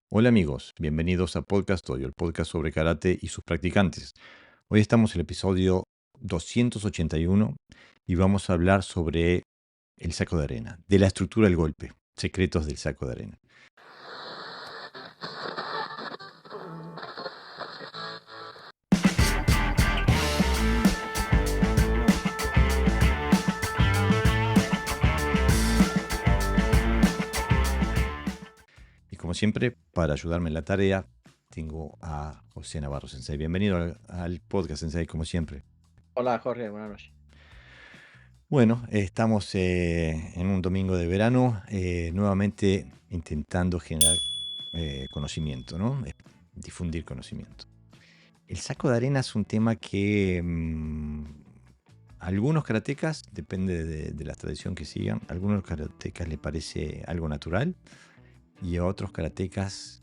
Hola amigos, bienvenidos a Podcast Audio, el podcast sobre karate y sus practicantes. Hoy estamos en el episodio 281 y vamos a hablar sobre el saco de arena, de la estructura del golpe, secretos del saco de arena. Y como siempre, para ayudarme en la tarea, tengo a José Navarro Sensei. Bienvenido al podcast Sensei, como siempre. Hola Jorge, buenas noches. Bueno, estamos en un domingo de verano, nuevamente intentando generar conocimiento, ¿no? Difundir conocimiento. El saco de arena es un tema que a algunos karatecas, depende de la tradición que sigan, a algunos karatecas le parece algo natural y a otros karatecas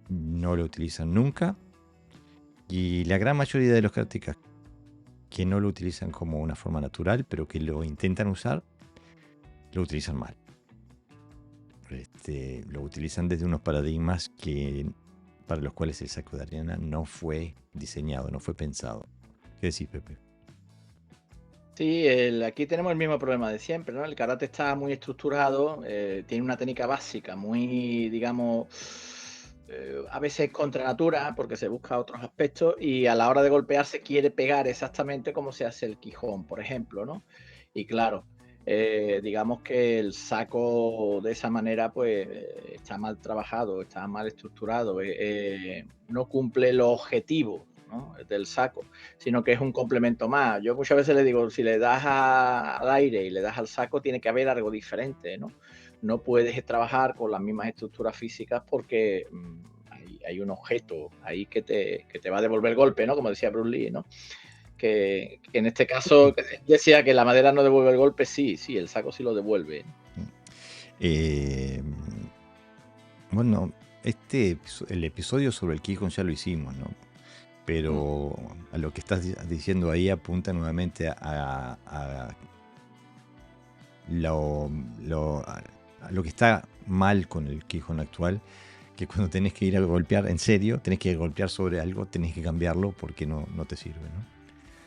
no lo utilizan nunca. Y la gran mayoría de los karatecas que no lo utilizan como una forma natural, pero que lo intentan usar, lo utilizan mal. Lo utilizan desde unos paradigmas para los cuales el saco de arena no fue diseñado, no fue pensado. ¿Qué decís, Pepe? Sí, aquí tenemos el mismo problema de siempre, ¿no? El karate está muy estructurado, tiene una técnica básica, muy, digamos, a veces contra natura, porque se busca otros aspectos, y a la hora de golpear se quiere pegar exactamente como se hace el Quijón, por ejemplo, ¿no? Y claro, digamos que el saco de esa manera, pues, está mal trabajado, está mal estructurado, no cumple los objetivos, ¿no? Del saco, sino que es un complemento más. Yo muchas veces le digo, si le das al aire y le das al saco, tiene que haber algo diferente, ¿no? No puedes trabajar con las mismas estructuras físicas porque hay un objeto ahí que te va a devolver el golpe, ¿no? Como decía Bruce Lee, ¿no? Que en este caso decía que la madera no devuelve el golpe, sí, el saco sí lo devuelve. Eh, bueno, el episodio sobre el Kihon ya lo hicimos, ¿no? Mm. Pero a lo que estás diciendo ahí apunta nuevamente a lo que está mal con el Kihon actual, que cuando tenés que ir a golpear en serio, tenés que golpear sobre algo, tenés que cambiarlo porque no te sirve, ¿no?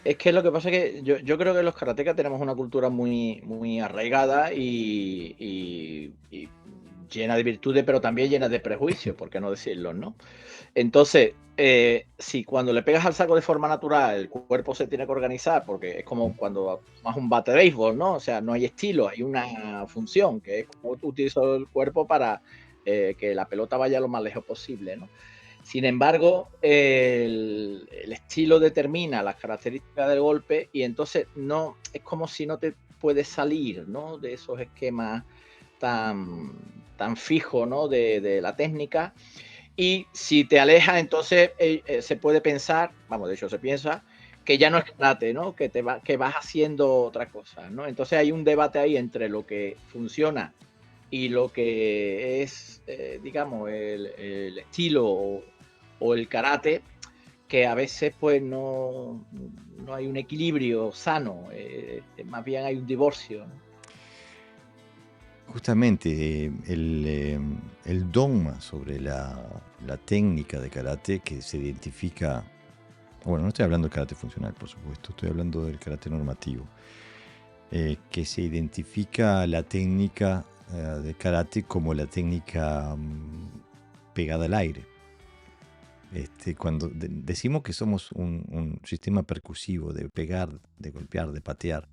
Es que lo que pasa es que yo creo que los karatecas tenemos una cultura muy arraigada y llena de virtudes, pero también llena de prejuicios, por qué no decirlo, ¿no? Entonces, si cuando le pegas al saco de forma natural, el cuerpo se tiene que organizar, porque es como cuando tomas un bate de béisbol, ¿no? O sea, no hay estilo, hay una función, que es cómo utilizo el cuerpo para que la pelota vaya lo más lejos posible, ¿no? Sin embargo, el estilo determina las características del golpe y entonces no es como si no te puedes salir, ¿no? De esos esquemas tan fijos, ¿no? De la técnica. Y si te alejas, entonces se puede pensar, vamos, de hecho se piensa, que ya no es karate, ¿no? Que vas haciendo otra cosa, ¿no? Entonces hay un debate ahí entre lo que funciona y lo que es, digamos, el estilo o el karate, que a veces pues no hay un equilibrio sano, más bien hay un divorcio, ¿no? Justamente el dogma sobre la técnica de karate que se identifica, bueno, no estoy hablando del karate funcional, por supuesto, estoy hablando del karate normativo, que se identifica la técnica de karate como la técnica pegada al aire. Cuando decimos que somos un sistema percusivo de pegar, de golpear, de patear,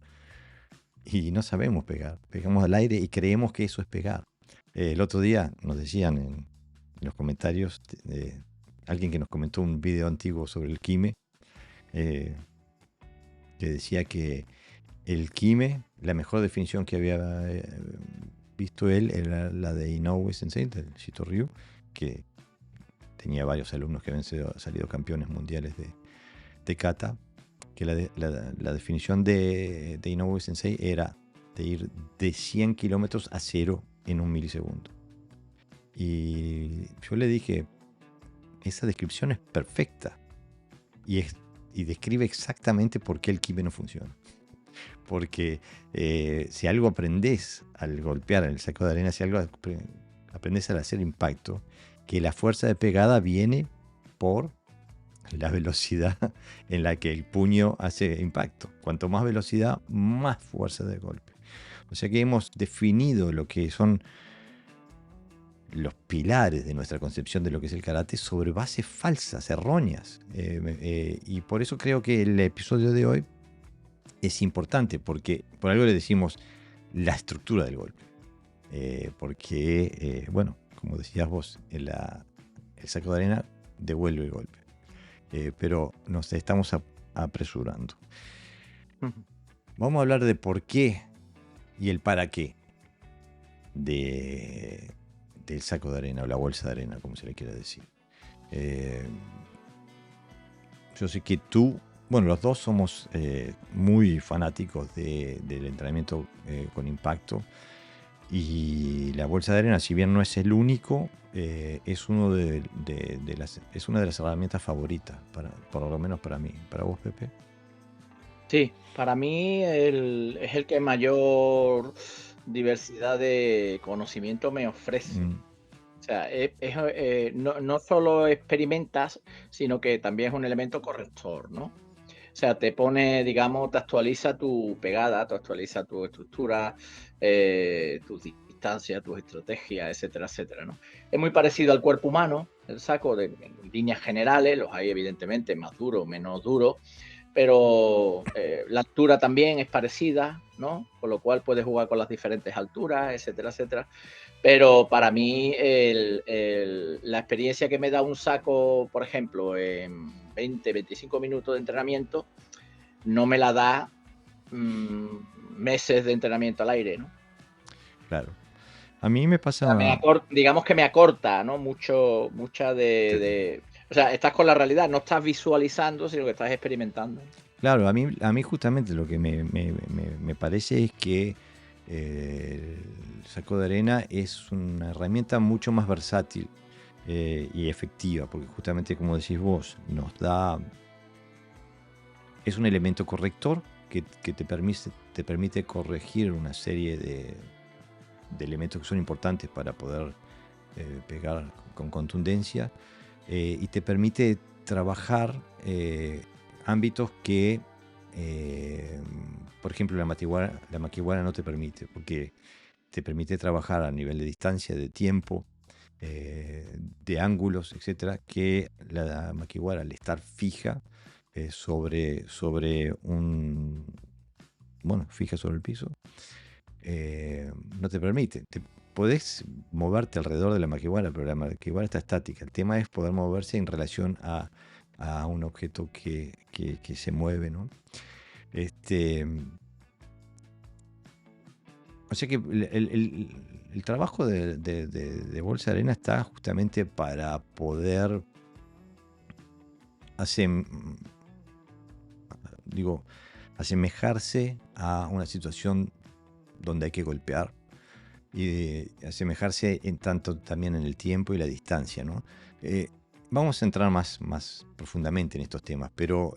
y no sabemos pegar, pegamos al aire y creemos que eso es pegar. El otro día nos decían en los comentarios, alguien que nos comentó un video antiguo sobre el Kime, eh, que decía que el Kime, la mejor definición que había visto él era la de Inoue Sensei, del Shito Ryu, que tenía varios alumnos que habían salido campeones mundiales de kata, que la definición de Inoue Sensei era de ir de 100 kilómetros a 0 en un milisegundo. Y yo le dije, esa descripción es perfecta y describe exactamente por qué el Kime no funciona. Porque si algo aprendes al golpear en el saco de arena, si algo aprendes al hacer impacto, que la fuerza de pegada viene por la velocidad en la que el puño hace impacto. Cuanto más velocidad, más fuerza de golpe. O sea que hemos definido lo que son los pilares de nuestra concepción de lo que es el karate sobre bases falsas, erróneas. Y por eso creo que el episodio de hoy es importante, porque por algo le decimos la estructura del golpe. Porque, bueno, como decías vos, el saco de arena devuelve el golpe. Pero nos estamos apresurando. Vamos a hablar de por qué y el para qué del saco de arena o la bolsa de arena, como se le quiera decir. Yo sé que tú, bueno, los dos somos muy fanáticos del entrenamiento con impacto, y la bolsa de arena, si bien no es el único, es una de las herramientas favoritas, por lo menos para mí. ¿Para vos, Pepe? Sí, para mí es el que mayor diversidad de conocimiento me ofrece. O sea, no solo experimentas, sino que también es un elemento corrector, ¿no? O sea, te pone, digamos, te actualiza tu pegada, te actualiza tu estructura, tus distancias, tus estrategias, etcétera, etcétera, ¿no? Es muy parecido al cuerpo humano, el saco, en líneas generales, los hay evidentemente más duros, menos duros, pero la altura también es parecida, ¿no? Con lo cual puedes jugar con las diferentes alturas, etcétera, etcétera. Pero para mí la experiencia que me da un saco, por ejemplo, en 20, 25 minutos de entrenamiento, no me la da meses de entrenamiento al aire, ¿no? Claro. A mí me pasa... O sea, digamos que me acorta, ¿no? Mucha de... O sea, estás con la realidad, no estás visualizando, sino que estás experimentando. Claro, a mí justamente lo que me parece es que el saco de arena es una herramienta mucho más versátil y efectiva, porque justamente como decís vos, es un elemento corrector que te permite corregir una serie de elementos que son importantes para poder pegar con contundencia, y te permite trabajar ámbitos que, por ejemplo, la makiwara no te permite, porque te permite trabajar a nivel de distancia, de tiempo, de ángulos, etcétera, que la makiwara, al estar fija sobre fija sobre el piso, no te permite. Podés moverte alrededor de la makiwara, pero la makiwara está estática. El tema es poder moverse en relación a un objeto que se mueve, ¿no? O sea que el trabajo de bolsa de arena está justamente para poder asemejarse a una situación donde hay que golpear, y asemejarse en tanto también en el tiempo y la distancia, ¿no? Vamos a entrar más profundamente en estos temas, pero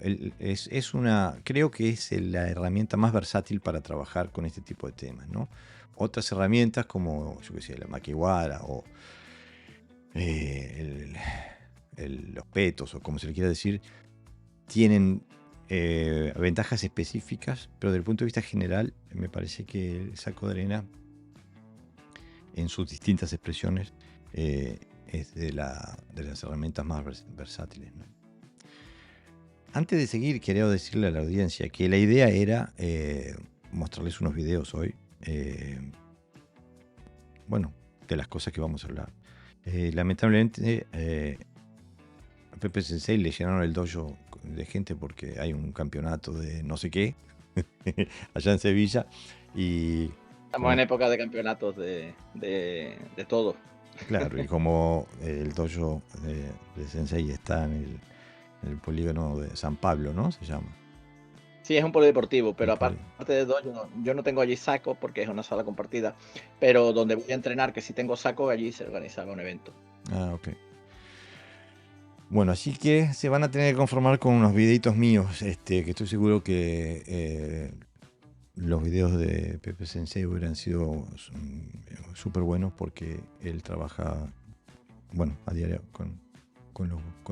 creo que es la herramienta más versátil para trabajar con este tipo de temas, ¿no? Otras herramientas como, yo qué sé, la makiwara o los petos, o como se le quiera decir, tienen ventajas específicas, pero desde el punto de vista general me parece que el saco de arena, en sus distintas expresiones, es de las herramientas más versátiles, ¿no? Antes de seguir, quería decirle a la audiencia que la idea era mostrarles unos videos hoy, de las cosas que vamos a hablar. Lamentablemente, a Pepe Sensei le llenaron el dojo de gente porque hay un campeonato de no sé qué allá en Sevilla, y Estamos en época de campeonatos de todo. claro, y como el dojo de Sensei está en el polígono de San Pablo, ¿no? Se llama. Sí, es un polideportivo, pero aparte de dos, yo no tengo allí sacos porque es una sala compartida, pero donde voy a entrenar, que si tengo sacos, allí se organizaba un evento. Ah, ok. Bueno, así que se van a tener que conformar con unos videitos míos, que estoy seguro que los videos de Pepe Sensei hubieran sido súper buenos, porque él trabaja bueno, a diario con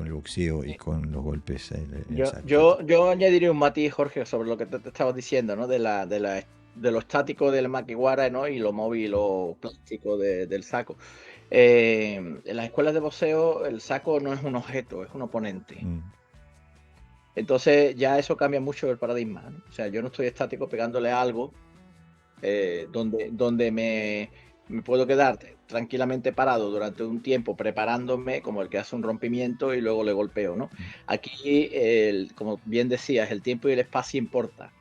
el boxeo y Sí. con los golpes en el Yo, saco. yo, yo añadiría un matiz, Jorge, sobre lo que te estabas diciendo, ¿no? De lo estático del makiwara, ¿no? Y lo móvil o plástico del saco. En las escuelas de boxeo, el saco no es un objeto, es un oponente. Mm, Entonces ya eso cambia mucho el paradigma, ¿no? O sea, yo no estoy estático pegándole a algo donde me puedo quedar tranquilamente parado durante un tiempo preparándome como el que hace un rompimiento y luego le golpeo, ¿no? mm, Aquí, como bien decías, el tiempo y el espacio importa.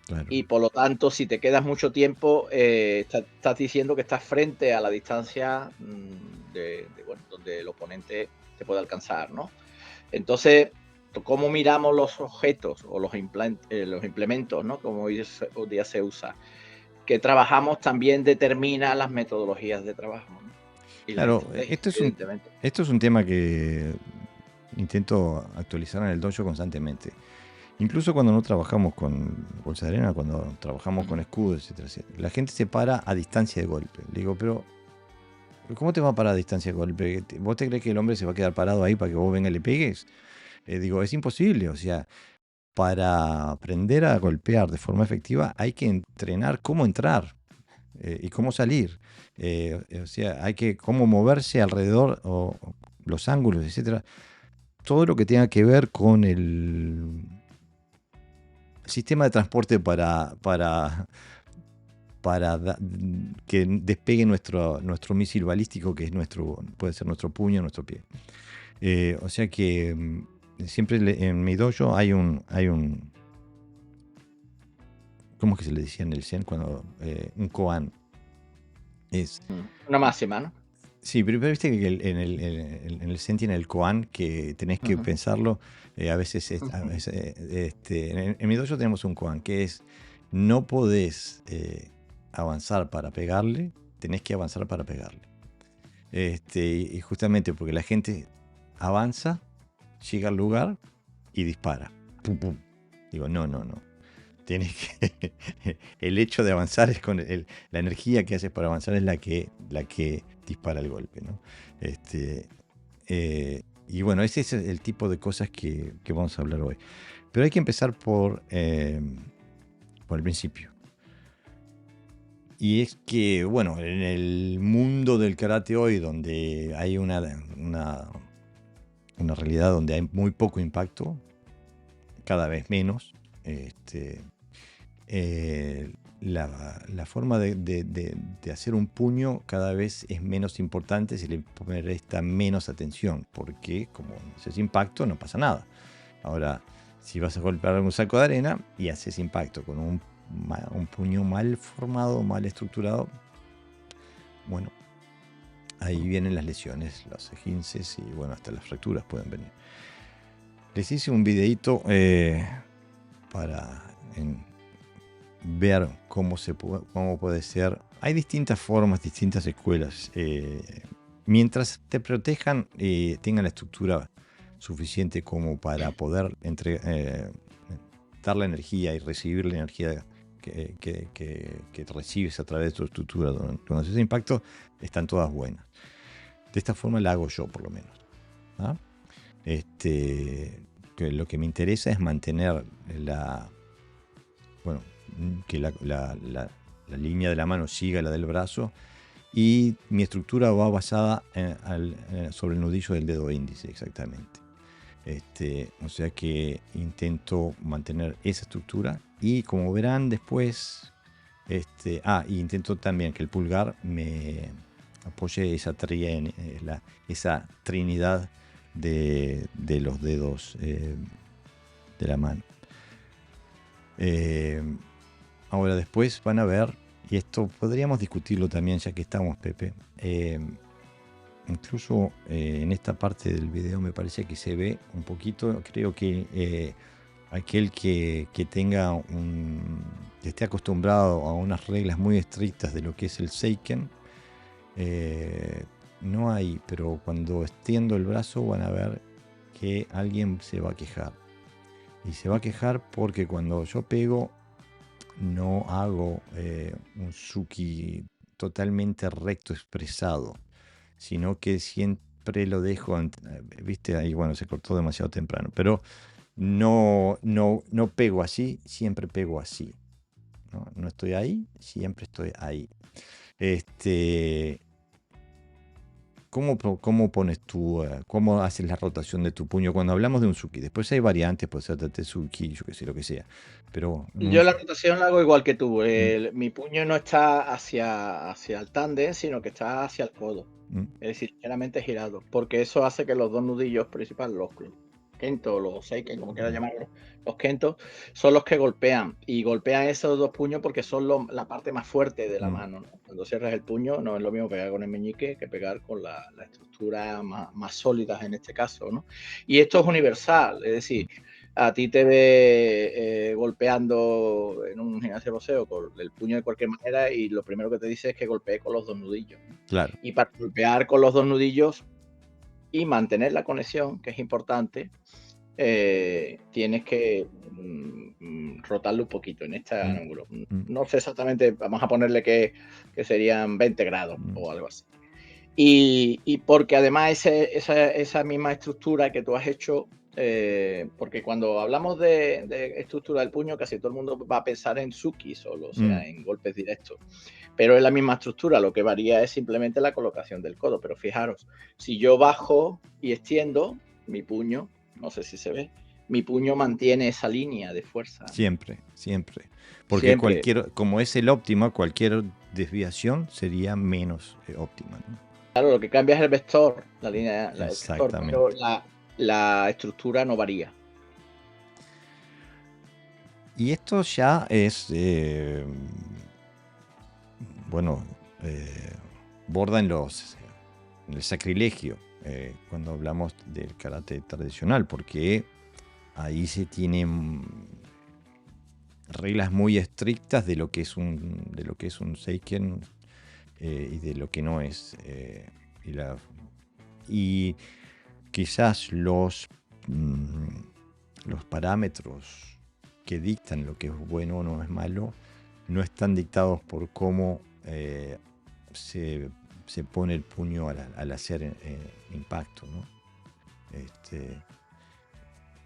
claro. Y por lo tanto, si te quedas mucho tiempo, estás diciendo que estás frente a la distancia bueno, donde el oponente te puede alcanzar, ¿no? Entonces, cómo miramos los objetos o los implementos, ¿no? Como hoy día se usa, que trabajamos también determina las metodologías de trabajo, ¿no? Y las Claro, estrategias, evidentemente. esto es un tema que intento actualizar en el dojo constantemente. Incluso cuando no trabajamos con bolsa de arena, cuando trabajamos con Ujú. escudos, etcétera, etcétera, la gente se para a distancia de golpe. Le digo, pero ¿cómo te va a parar a distancia de golpe? ¿Vos te crees que el hombre se va a quedar parado ahí para que vos venga y le pegues? Digo, es imposible. O sea, para aprender a golpear de forma efectiva hay que entrenar cómo entrar y cómo salir. O sea, hay que cómo moverse alrededor o los ángulos, etcétera. Todo lo que tenga que ver con el sistema de transporte para que despegue nuestro misil balístico, que es puede ser nuestro puño, nuestro pie. O sea que siempre en mi dojo hay un, ¿cómo es que se le decía en el Zen? Cuando un koan. Es, Una máxima, ¿no? sí, pero viste que en el Zen tiene el koan que tenés que Ujú, pensarlo. A veces, ujú. en mi dojo tenemos un koan que es: no podés avanzar para pegarle, tenés que avanzar para pegarle. Y justamente porque la gente avanza, llega al lugar y dispara. Pum, pum. Digo, no, no, no. Tienes que. El hecho de avanzar es la energía que haces para avanzar es la que dispara el golpe, ¿no? Y bueno, ese es el tipo de cosas que vamos a hablar hoy. Pero hay que empezar por el principio. Y es que, bueno, en el mundo del karate hoy, donde hay una realidad donde hay muy poco impacto, cada vez menos, la forma de hacer un puño cada vez es menos importante, se le presta menos atención, porque como haces impacto no pasa nada. Ahora, si vas a golpear un saco de arena y haces impacto con un puño mal formado, mal estructurado, bueno, ahí vienen las lesiones, los esguinces y bueno, hasta las fracturas pueden venir. Les hice un videito para ver cómo puede ser. Hay distintas formas, distintas escuelas. Mientras te protejan y tengan la estructura suficiente como para poder dar la energía y recibir la energía que recibes a través de tu estructura cuando haces impacto, están todas buenas. De esta forma la hago yo, por lo menos. ¿Ah? Que lo que me interesa es mantener bueno, que la línea de la mano siga la del brazo, y mi estructura va basada sobre el nudillo del dedo índice, exactamente. O sea que intento mantener esa estructura, y como verán después, y intento también que el pulgar me apoye esa trinidad de los dedos de la mano. Ahora después van a ver, y esto podríamos discutirlo también ya que estamos, Pepe. Incluso en esta parte del video me parece que se ve un poquito. Creo que aquel que que esté acostumbrado a unas reglas muy estrictas de lo que es el Seiken, no hay, pero cuando extiendo el brazo van a ver que alguien se va a quejar. Y se va a quejar porque cuando yo pego no hago un Suki totalmente recto expresado, sino que siempre lo dejo, viste, ahí bueno, se cortó demasiado temprano, pero no pego así, siempre pego así. No estoy ahí, siempre estoy ahí. ¿Cómo pones cómo haces la rotación de tu puño cuando hablamos de un Suki? Después hay variantes, puede ser Tatsuki, yo qué sé, lo que sea. Pero Yo la rotación la hago igual que tú. Mi puño no está hacia el tándem, sino que está hacia el codo. Es decir, ligeramente girado. Porque eso hace que los dos nudillos principales, los kentos, los seiken, como quieras llamarlos, los kentos, son los que golpean. Y golpean esos dos puños porque son la parte más fuerte de la mano, ¿no? Cuando cierras el puño, no es lo mismo pegar con el meñique que pegar con la estructura más sólida en este caso, ¿no? Y esto es universal, es decir, a ti te ve golpeando en un gimnasio de boxeo con el puño de cualquier manera y lo primero que te dice es que golpee con los dos nudillos, ¿no? Claro. Y para golpear con los dos nudillos y mantener la conexión, que es importante, tienes que rotarlo un poquito en este ángulo. No sé exactamente, vamos a ponerle que serían 20 grados o algo así. Y porque además esa misma estructura que tú has hecho, porque cuando hablamos de estructura del puño, casi todo el mundo va a pensar en Suki solo, o sea, en golpes directos. Pero es la misma estructura, lo que varía es simplemente la colocación del codo. Pero fijaros, si yo bajo y extiendo mi puño, no sé si se ve, mi puño mantiene esa línea de fuerza. Siempre. Porque como es el óptimo, cualquier desviación sería menos óptima, ¿no? Claro, lo que cambia es el vector, la línea, Exactamente. pero la estructura no varía. Y esto ya es, borda en el sacrilegio cuando hablamos del karate tradicional, porque ahí se tienen reglas muy estrictas de lo que es un seiken y de lo que no es. Y quizás los parámetros que dictan lo que es bueno o no es malo no están dictados por cómo se pone el puño al hacer impacto, ¿no?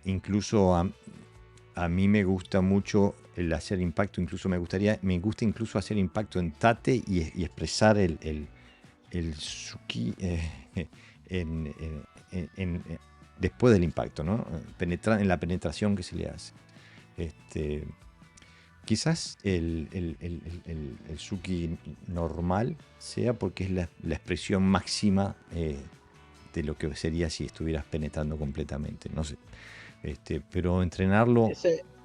Incluso a mí me gusta mucho el hacer impacto, incluso me gusta incluso hacer impacto en tate y expresar el Suki después del impacto, ¿no? En la penetración que se le hace. Quizás el Suki normal sea porque es la expresión máxima de lo que sería si estuvieras penetrando completamente, no sé. Pero entrenarlo...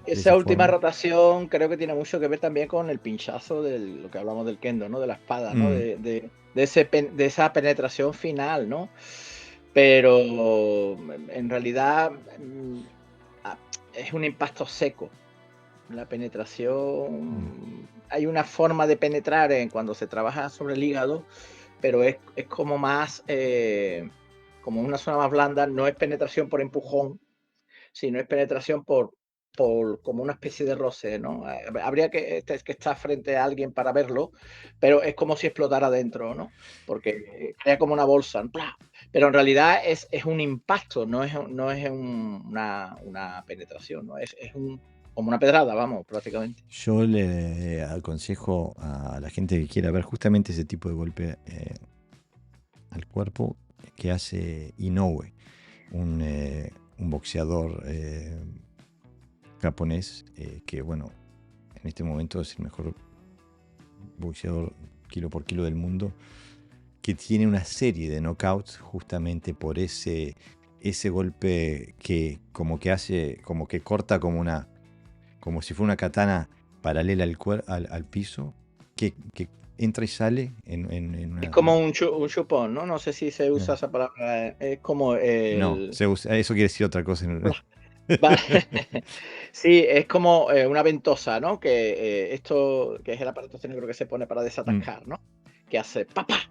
Esa última rotación creo que tiene mucho que ver también con el pinchazo de lo que hablamos del kendo, ¿no? De la espada, ¿no? De esa penetración final, ¿no? Pero en realidad es un impacto seco. La penetración, hay una forma de penetrar cuando se trabaja sobre el hígado, pero es como más, como una zona más blanda, no es penetración por empujón, sino es penetración por como una especie de roce, ¿no? Habría que estar frente a alguien para verlo, pero es como si explotara dentro, ¿no? Porque crea como una bolsa, ¡plá! Pero en realidad es un impacto, no es una penetración, ¿no? Es como una pedrada, vamos, prácticamente. Yo le aconsejo a la gente que quiera ver justamente ese tipo de golpe al cuerpo que hace Inoue, un boxeador japonés que, bueno, en este momento es el mejor boxeador kilo por kilo del mundo, que tiene una serie de knockouts justamente por ese golpe que como que corta como si fuera una katana paralela al piso, que entra y sale en una... Es como un chupón, ¿no? No sé si se usa esa palabra. Es como No, eso quiere decir otra cosa. Vale. Sí, es como una ventosa, ¿no? Que esto, que es el aparato técnico que se pone para desatascar, ¿no? Que hace ¡papá!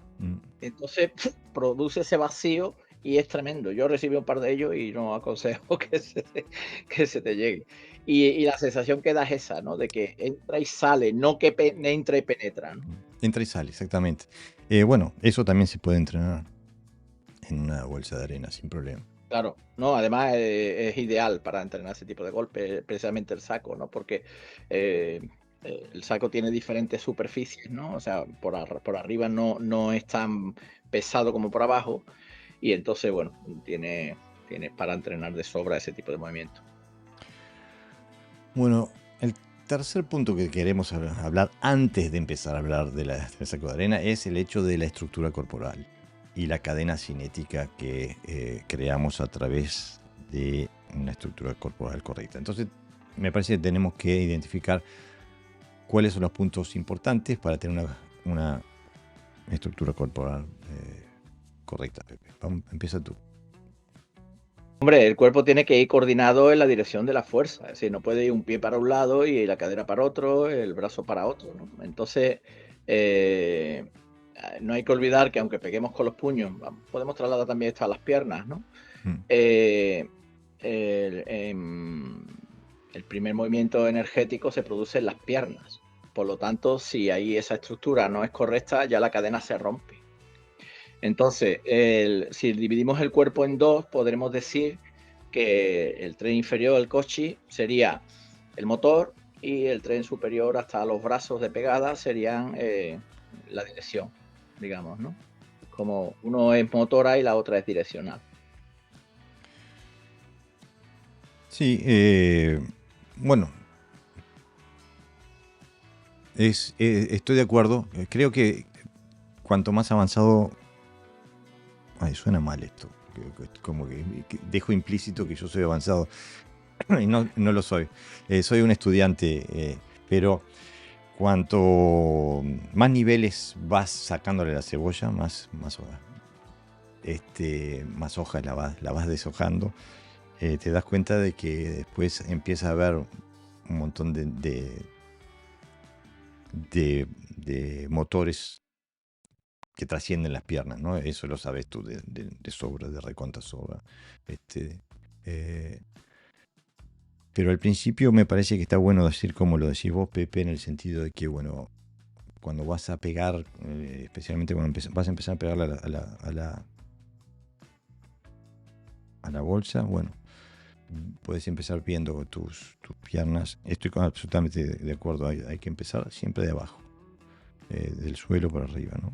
Entonces produce ese vacío y es tremendo. Yo recibí un par de ellos y no aconsejo que se te llegue. Y la sensación que da es esa, ¿no? De que entra y sale, no que entra y penetra, ¿no? Entra y sale, exactamente. Bueno, eso también se puede entrenar. en una bolsa de arena sin problema. Claro, no, además es ideal para entrenar ese tipo de golpes, precisamente el saco, ¿no? Porque eh, el saco tiene diferentes superficies, ¿no? O sea, por arriba no es tan pesado como por abajo, y entonces, bueno, tiene para entrenar de sobra ese tipo de movimiento. Bueno, el tercer punto que queremos hablar antes de empezar a hablar del saco de arena es el hecho de la estructura corporal y la cadena cinética que creamos a través de una estructura corporal correcta. Entonces, me parece que tenemos que identificar cuáles son los puntos importantes para tener una estructura corporal correcta, Pepe. Empieza tú. Hombre, el cuerpo tiene que ir coordinado en la dirección de la fuerza, es decir, no puede ir un pie para un lado y la cadera para otro, el brazo para otro, ¿no? Entonces, eh, no hay que olvidar que aunque peguemos con los puños, podemos trasladar también esto a las piernas, ¿no? El primer movimiento energético se produce en las piernas. Por lo tanto, si ahí esa estructura no es correcta, ya la cadena se rompe. Entonces, si dividimos el cuerpo en dos, podremos decir que el tren inferior, el coxis, sería el motor, y el tren superior hasta los brazos de pegada serían la dirección, digamos, ¿no? Como uno es motora y la otra es direccional. Sí, bueno, estoy de acuerdo. Creo que cuanto más avanzado... Ay, suena mal esto. Como que dejo implícito que yo soy avanzado. Y no lo soy. Soy un estudiante, pero cuanto más niveles vas sacándole la cebolla, más hojas la vas deshojando, te das cuenta de que después empieza a haber un montón de motores que trascienden las piernas, ¿no? Eso lo sabes tú de sobra, de recontra sobra. Pero al principio me parece que está bueno decir como lo decís vos, Pepe, en el sentido de que, bueno, cuando vas a pegar, especialmente cuando vas a empezar a pegarle a la bolsa, bueno, puedes empezar viendo tus piernas. Estoy absolutamente de acuerdo, hay que empezar siempre de abajo, del suelo para arriba, ¿no?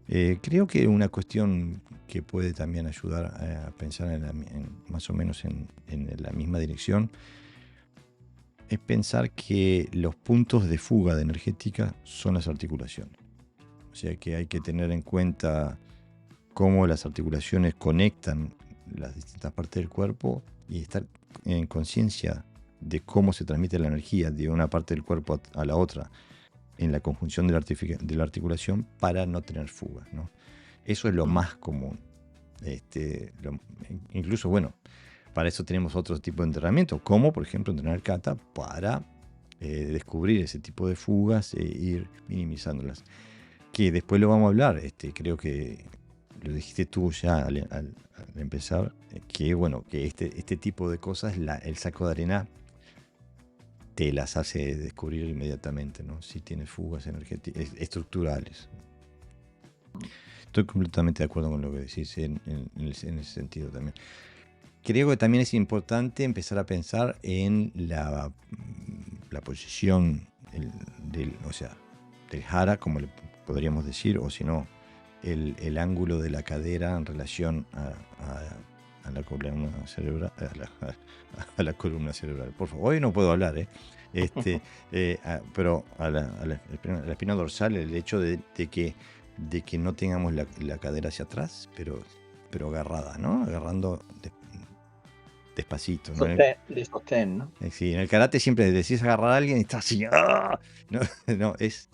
Creo que una cuestión que puede también ayudar a pensar más o menos en la misma dirección es pensar que los puntos de fuga de energética son las articulaciones. O sea que hay que tener en cuenta cómo las articulaciones conectan las distintas partes del cuerpo y estar en conciencia de cómo se transmite la energía de una parte del cuerpo a la otra en la conjunción de la articulación para no tener fugas, ¿no? Eso es lo más común. Incluso, bueno, para eso tenemos otro tipo de entrenamiento, como por ejemplo entrenar kata para descubrir ese tipo de fugas e ir minimizándolas. Que después lo vamos a hablar, creo que lo dijiste tú ya al empezar, que bueno, que este tipo de cosas, el saco de arena te las hace descubrir inmediatamente, ¿no? Si tienes fugas energéticas, estructurales. Estoy completamente de acuerdo con lo que decís en ese sentido también. Creo que también es importante empezar a pensar en la posición del hara, como le podríamos decir, o si no, el ángulo de la cadera en relación a la columna cerebral. A la columna cerebral. Por favor, hoy no puedo hablar, pero a la espina dorsal, el hecho de que no tengamos la cadera hacia atrás, pero agarrada, ¿no? Agarrando despacito, ¿no? De sostén, ¿no? Sí, en el karate siempre decís agarrar a alguien y estás así. ¡Ah! No, es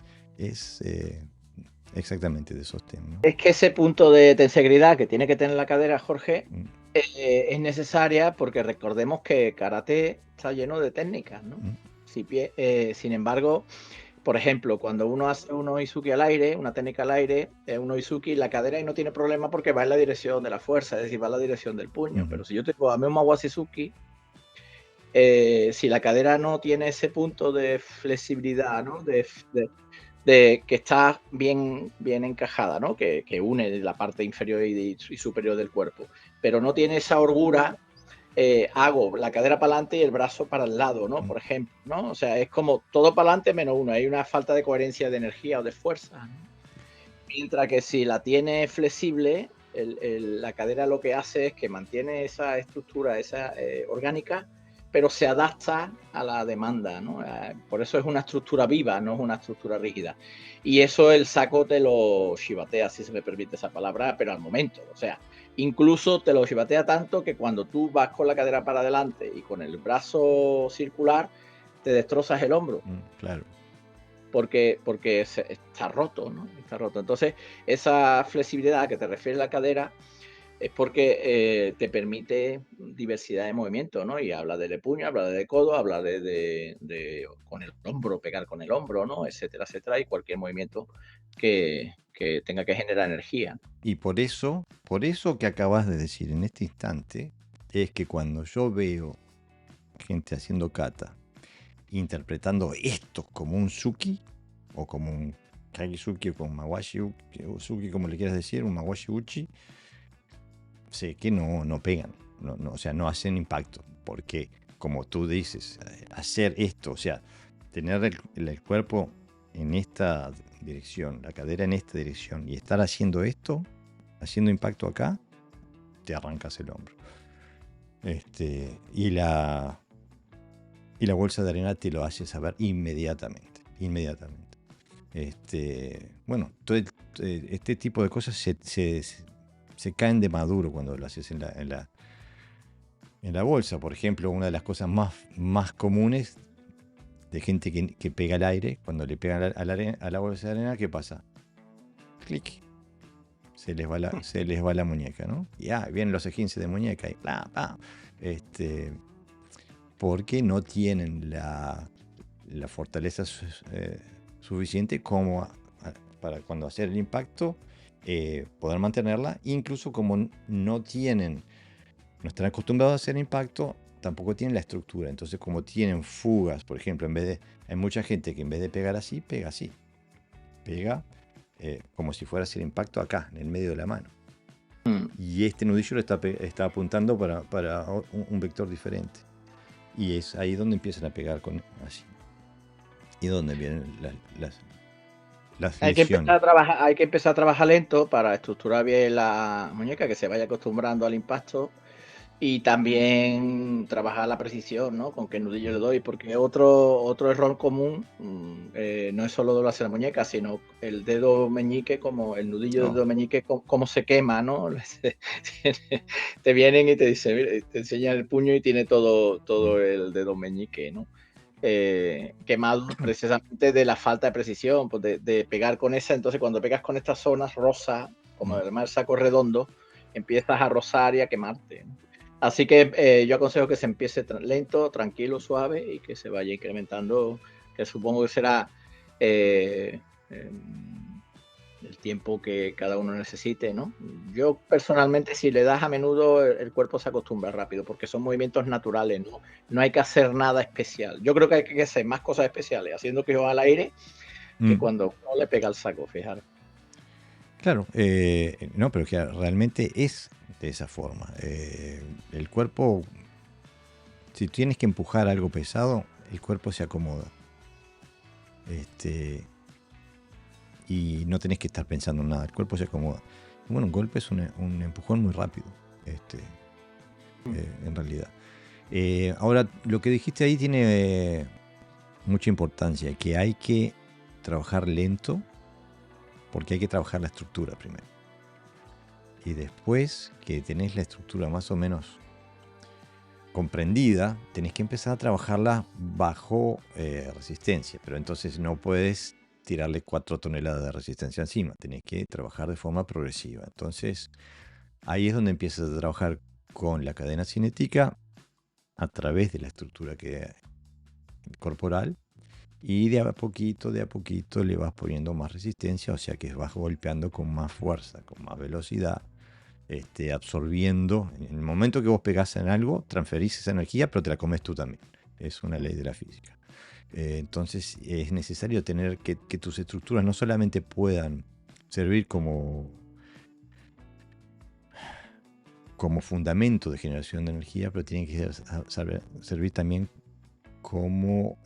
exactamente de sostén, ¿no? Es que ese punto de tensegridad que tiene que tener la cadera, Jorge, es necesaria porque recordemos que karate está lleno de técnicas, ¿no? Sin embargo, por ejemplo, cuando uno hace un oizuki al aire, una técnica al aire, un oizuki, la cadera ahí no tiene problema porque va en la dirección de la fuerza, es decir, va en la dirección del puño. Pero si yo te digo, dame un mawashi-zuki, si la cadera no tiene ese punto de flexibilidad, ¿no? de que está bien, bien encajada, ¿no? Que une la parte inferior y superior del cuerpo, pero no tiene esa holgura. Hago la cadera para adelante y el brazo para el lado, ¿no? Mm, Por ejemplo, ¿no? O sea, es como todo para adelante menos uno. Hay una falta de coherencia de energía o de fuerza, ¿no? Mientras que si la tienes flexible, la cadera lo que hace es que mantiene esa estructura, esa orgánica, pero se adapta a la demanda, ¿no? Por eso es una estructura viva, no es una estructura rígida. Y eso el saco te lo chivatea, si se me permite esa palabra, pero al momento. O sea, incluso te lo chivatea tanto que cuando tú vas con la cadera para adelante y con el brazo circular, te destrozas el hombro claro. porque está roto, ¿no? Está roto. Entonces, esa flexibilidad a que te refiere la cadera es porque te permite diversidad de movimientos, ¿no? Y habla de puño, habla de codo, habla de con el hombro, pegar con el hombro, ¿no? Etcétera, etcétera, y cualquier movimiento que tenga que generar energía. Y por eso que acabas de decir en este instante, es que cuando yo veo gente haciendo kata, interpretando esto como un suki, o como un kagisuki, o como un mawashi suki, como le quieras decir, un mawashi uchi, sé que no pegan, o sea, no hacen impacto, porque como tú dices, hacer esto, o sea, tener el cuerpo en esta dirección, la cadera en esta dirección, y estar haciendo esto, haciendo impacto acá, te arrancas el hombro. Y la bolsa de arena te lo hace saber inmediatamente. Bueno, este tipo de cosas se caen de maduro cuando lo haces en la bolsa. Por ejemplo, una de las cosas más comunes de gente que pega al aire, cuando le pegan a la bolsa de arena, ¿qué pasa? Clic. Se les va la muñeca, ¿no? Y vienen los esguinces de muñeca y bla, bla. Porque no tienen la fortaleza suficiente como para cuando hacer el impacto poder mantenerla. Incluso como no están acostumbrados a hacer impacto, tampoco tienen la estructura. Entonces, como tienen fugas, por ejemplo, hay mucha gente que en vez de pegar así, pega así. Pega como si fuera a hacer impacto acá, en el medio de la mano. Y este nudillo lo está apuntando para un vector diferente. Y es ahí donde empiezan a pegar así. Y donde vienen las lesiones. Hay que empezar a trabajar lento para estructurar bien la muñeca, que se vaya acostumbrando al impacto. Y también trabajar la precisión, ¿no? Con qué nudillo le doy, porque otro error común no es solo doblarse la muñeca, sino el dedo meñique, como el nudillo del No. dedo meñique, cómo se quema, ¿no? Te vienen y te dicen, mira, te enseñan el puño y tiene todo el dedo meñique, ¿no? Quemado precisamente de la falta de precisión, pues de pegar con esa. Entonces, cuando pegas con estas zonas rosas, como además el saco redondo, empiezas a rozar y a quemarte, ¿no? Así que yo aconsejo que se empiece lento, tranquilo, suave y que se vaya incrementando, que supongo que será el tiempo que cada uno necesite, ¿no? Yo personalmente, si le das a menudo, el cuerpo se acostumbra rápido, porque son movimientos naturales, ¿no? No hay que hacer nada especial. Yo creo que hay que hacer más cosas especiales haciendo que al aire que cuando uno le pega al saco, fijar. Claro, no, pero que realmente es de esa forma. El cuerpo, si tienes que empujar algo pesado, el cuerpo se acomoda. Y no tenés que estar pensando en nada, el cuerpo se acomoda. Y bueno, un golpe es un empujón muy rápido, en realidad. Ahora, lo que dijiste ahí tiene mucha importancia, que hay que trabajar lento, porque hay que trabajar la estructura primero. Y después que tenés la estructura más o menos comprendida, tenés que empezar a trabajarla bajo resistencia. Pero entonces no puedes tirarle 4 toneladas de resistencia encima. Tenés que trabajar de forma progresiva. Entonces ahí es donde empiezas a trabajar con la cadena cinética a través de la estructura corporal. Y de a poquito le vas poniendo más resistencia, o sea que vas golpeando con más fuerza, con más velocidad, absorbiendo. En el momento que vos pegás en algo, transferís esa energía, pero te la comes tú también. Es una ley de la física. Entonces es necesario tener que tus estructuras no solamente puedan servir como fundamento de generación de energía, pero tienen que servir también como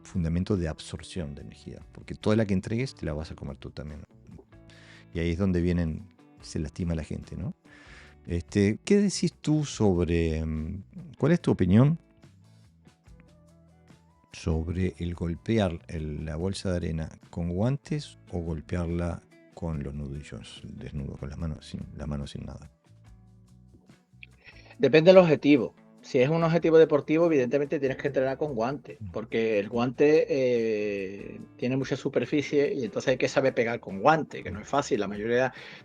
fundamento de absorción de energía, porque toda la que entregues te la vas a comer tú también. Y ahí es donde se lastima la gente, ¿no? ¿Qué decís tú sobre, cuál es tu opinión sobre el golpear la bolsa de arena con guantes o golpearla con los nudillos desnudos, con la mano sin nada? Depende del objetivo. Si es un objetivo deportivo, evidentemente tienes que entrenar con guantes, porque el guante tiene mucha superficie y entonces hay que saber pegar con guante, que no es fácil.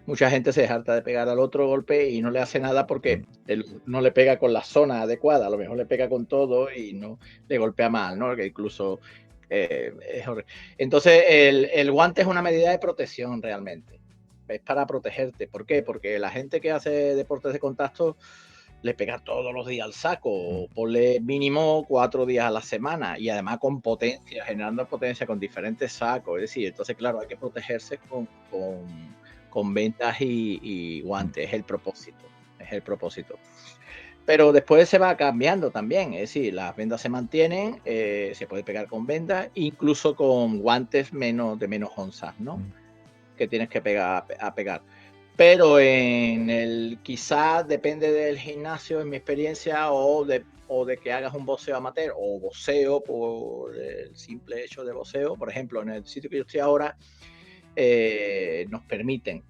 Mucha gente se harta de pegar al otro golpe y no le hace nada porque él no le pega con la zona adecuada, a lo mejor le pega con todo y no le golpea mal, ¿no? Que incluso es horrible. Entonces el guante es una medida de protección realmente. Es para protegerte. ¿Por qué? Porque la gente que hace deportes de contacto le pega todos los días al saco, o ponle mínimo 4 días a la semana y además con potencia, generando potencia con diferentes sacos. Es decir, entonces, claro, hay que protegerse con vendas y guantes, es el propósito. Pero después se va cambiando también, es decir, las vendas se mantienen, se puede pegar con vendas, incluso con guantes de menos onzas, ¿no? Que tienes que pegar. Pero quizás depende del gimnasio, en mi experiencia, o de que hagas un boxeo amateur o boxeo por el simple hecho de boxeo. Por ejemplo, en el sitio que yo estoy ahora, nos permiten,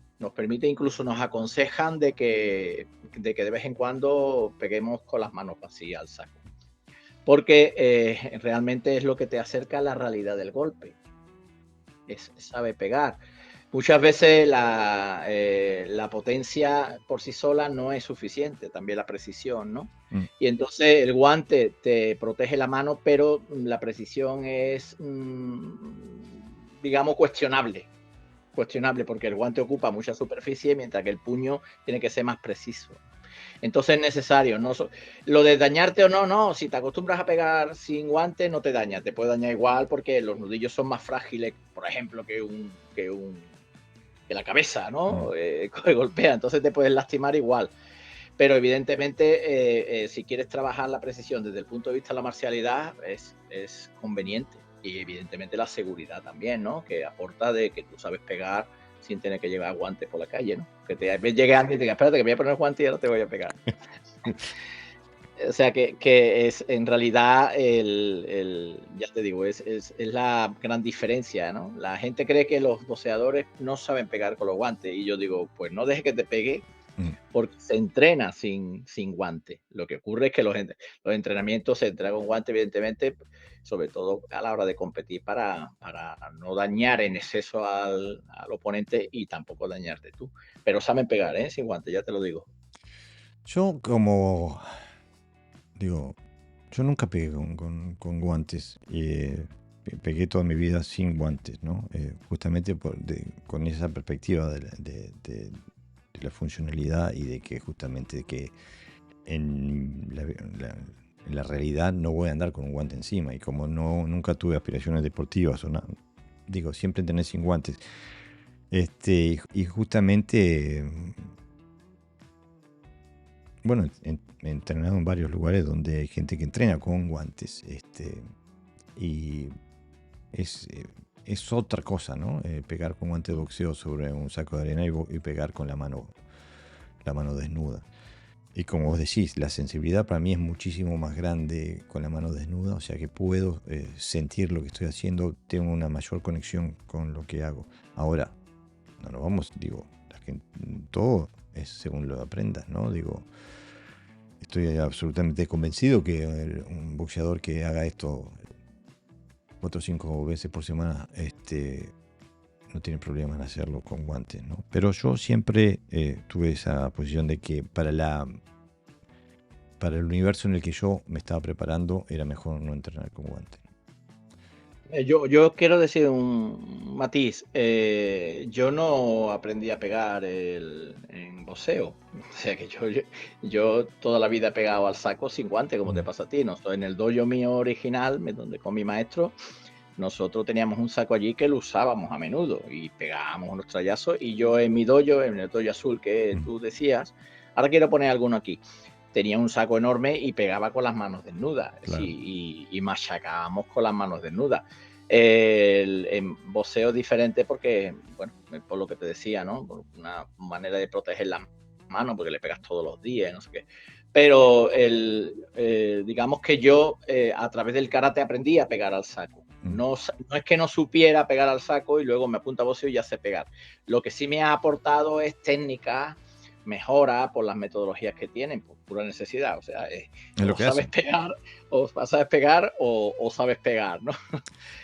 incluso nos aconsejan de que de vez en cuando peguemos con las manos vacías al saco. Porque realmente es lo que te acerca a la realidad del golpe. Es saber pegar. Muchas veces la potencia por sí sola no es suficiente, también la precisión, ¿no? Y entonces el guante te protege la mano, pero la precisión es, digamos, cuestionable, porque el guante ocupa mucha superficie, mientras que el puño tiene que ser más preciso. Entonces es necesario, ¿no? Lo de dañarte o no, si te acostumbras a pegar sin guante no te daña, te puede dañar igual porque los nudillos son más frágiles, por ejemplo, que la cabeza, ¿no? Golpea, entonces te puedes lastimar igual. Pero evidentemente, si quieres trabajar la precisión desde el punto de vista de la marcialidad, es conveniente. Y evidentemente la seguridad también, ¿no? Que aporta de que tú sabes pegar sin tener que llevar guantes por la calle, ¿no? Que llegue alguien y te diga, espérate que me voy a poner guantes y ahora te voy a pegar. O sea que es en realidad ya te digo, es la gran diferencia, ¿no? La gente cree que los boxeadores no saben pegar con los guantes y yo digo, pues no dejes que te pegue porque se entrena sin guante. Lo que ocurre es que los entrenamientos se entrenan con guante, evidentemente, sobre todo a la hora de competir para no dañar en exceso al oponente y tampoco dañarte tú. Pero saben pegar, sin guante, ya te lo digo. Yo yo nunca pegué con guantes. Pegué toda mi vida sin guantes, ¿no? Justamente con esa perspectiva de la funcionalidad y de que justamente que en la realidad no voy a andar con un guante encima. Y como nunca tuve aspiraciones deportivas o nada, siempre entrené sin guantes. Y justamente, bueno, he entrenado en varios lugares donde hay gente que entrena con guantes. Y es otra cosa, ¿no? Pegar con guante de boxeo sobre un saco de arena y pegar con la mano desnuda. Y como vos decís, la sensibilidad para mí es muchísimo más grande con la mano desnuda, o sea que puedo sentir lo que estoy haciendo, tengo una mayor conexión con lo que hago. Ahora, no nos vamos, todo es según lo aprendas, ¿no? Estoy absolutamente convencido que un boxeador que haga esto 4 o 5 veces por semana, no tiene problema en hacerlo con guantes, ¿no? Pero yo siempre tuve esa posición de que para el universo en el que yo me estaba preparando era mejor no entrenar con guantes. Yo quiero decir un matiz. Yo no aprendí a pegar en boxeo. O sea que yo toda la vida he pegado al saco sin guante, como te pasa a ti. No, en el dojo mío original, donde con mi maestro, nosotros teníamos un saco allí que lo usábamos a menudo y pegábamos unos trayazos. Y yo en mi dojo, en el dojo azul que tú decías, ahora quiero poner alguno aquí. Tenía un saco enorme y pegaba con las manos desnudas. Claro. Sí, y machacábamos con las manos desnudas. En boxeo es diferente porque, bueno, por lo que te decía, ¿no? Por una manera de proteger las manos, porque le pegas todos los días, no sé qué. Pero digamos que yo a través del karate aprendí a pegar al saco. No es que no supiera pegar al saco y luego me apunta a boxeo y ya sé pegar. Lo que sí me ha aportado es técnica, mejora por las metodologías que tienen, por pura necesidad. O sea, Es lo o que sabes hacen. pegar, o sabes pegar, o sabes pegar, ¿no?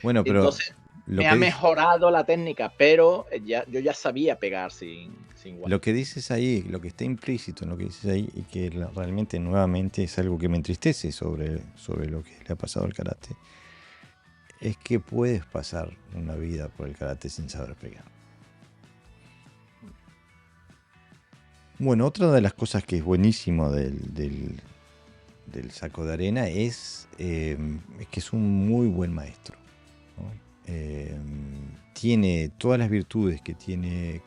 Bueno, pero Entonces, lo me que ha dices, mejorado la técnica, pero yo ya sabía pegar sin guante. lo que dices ahí, lo que está implícito en lo que dices ahí, y que realmente nuevamente es algo que me entristece sobre lo que le ha pasado al karate, es que puedes pasar una vida por el karate sin saber pegar. Bueno, otra de las cosas que es buenísimo del saco de arena es que es un muy buen maestro, ¿no? Tiene todas las virtudes que tiene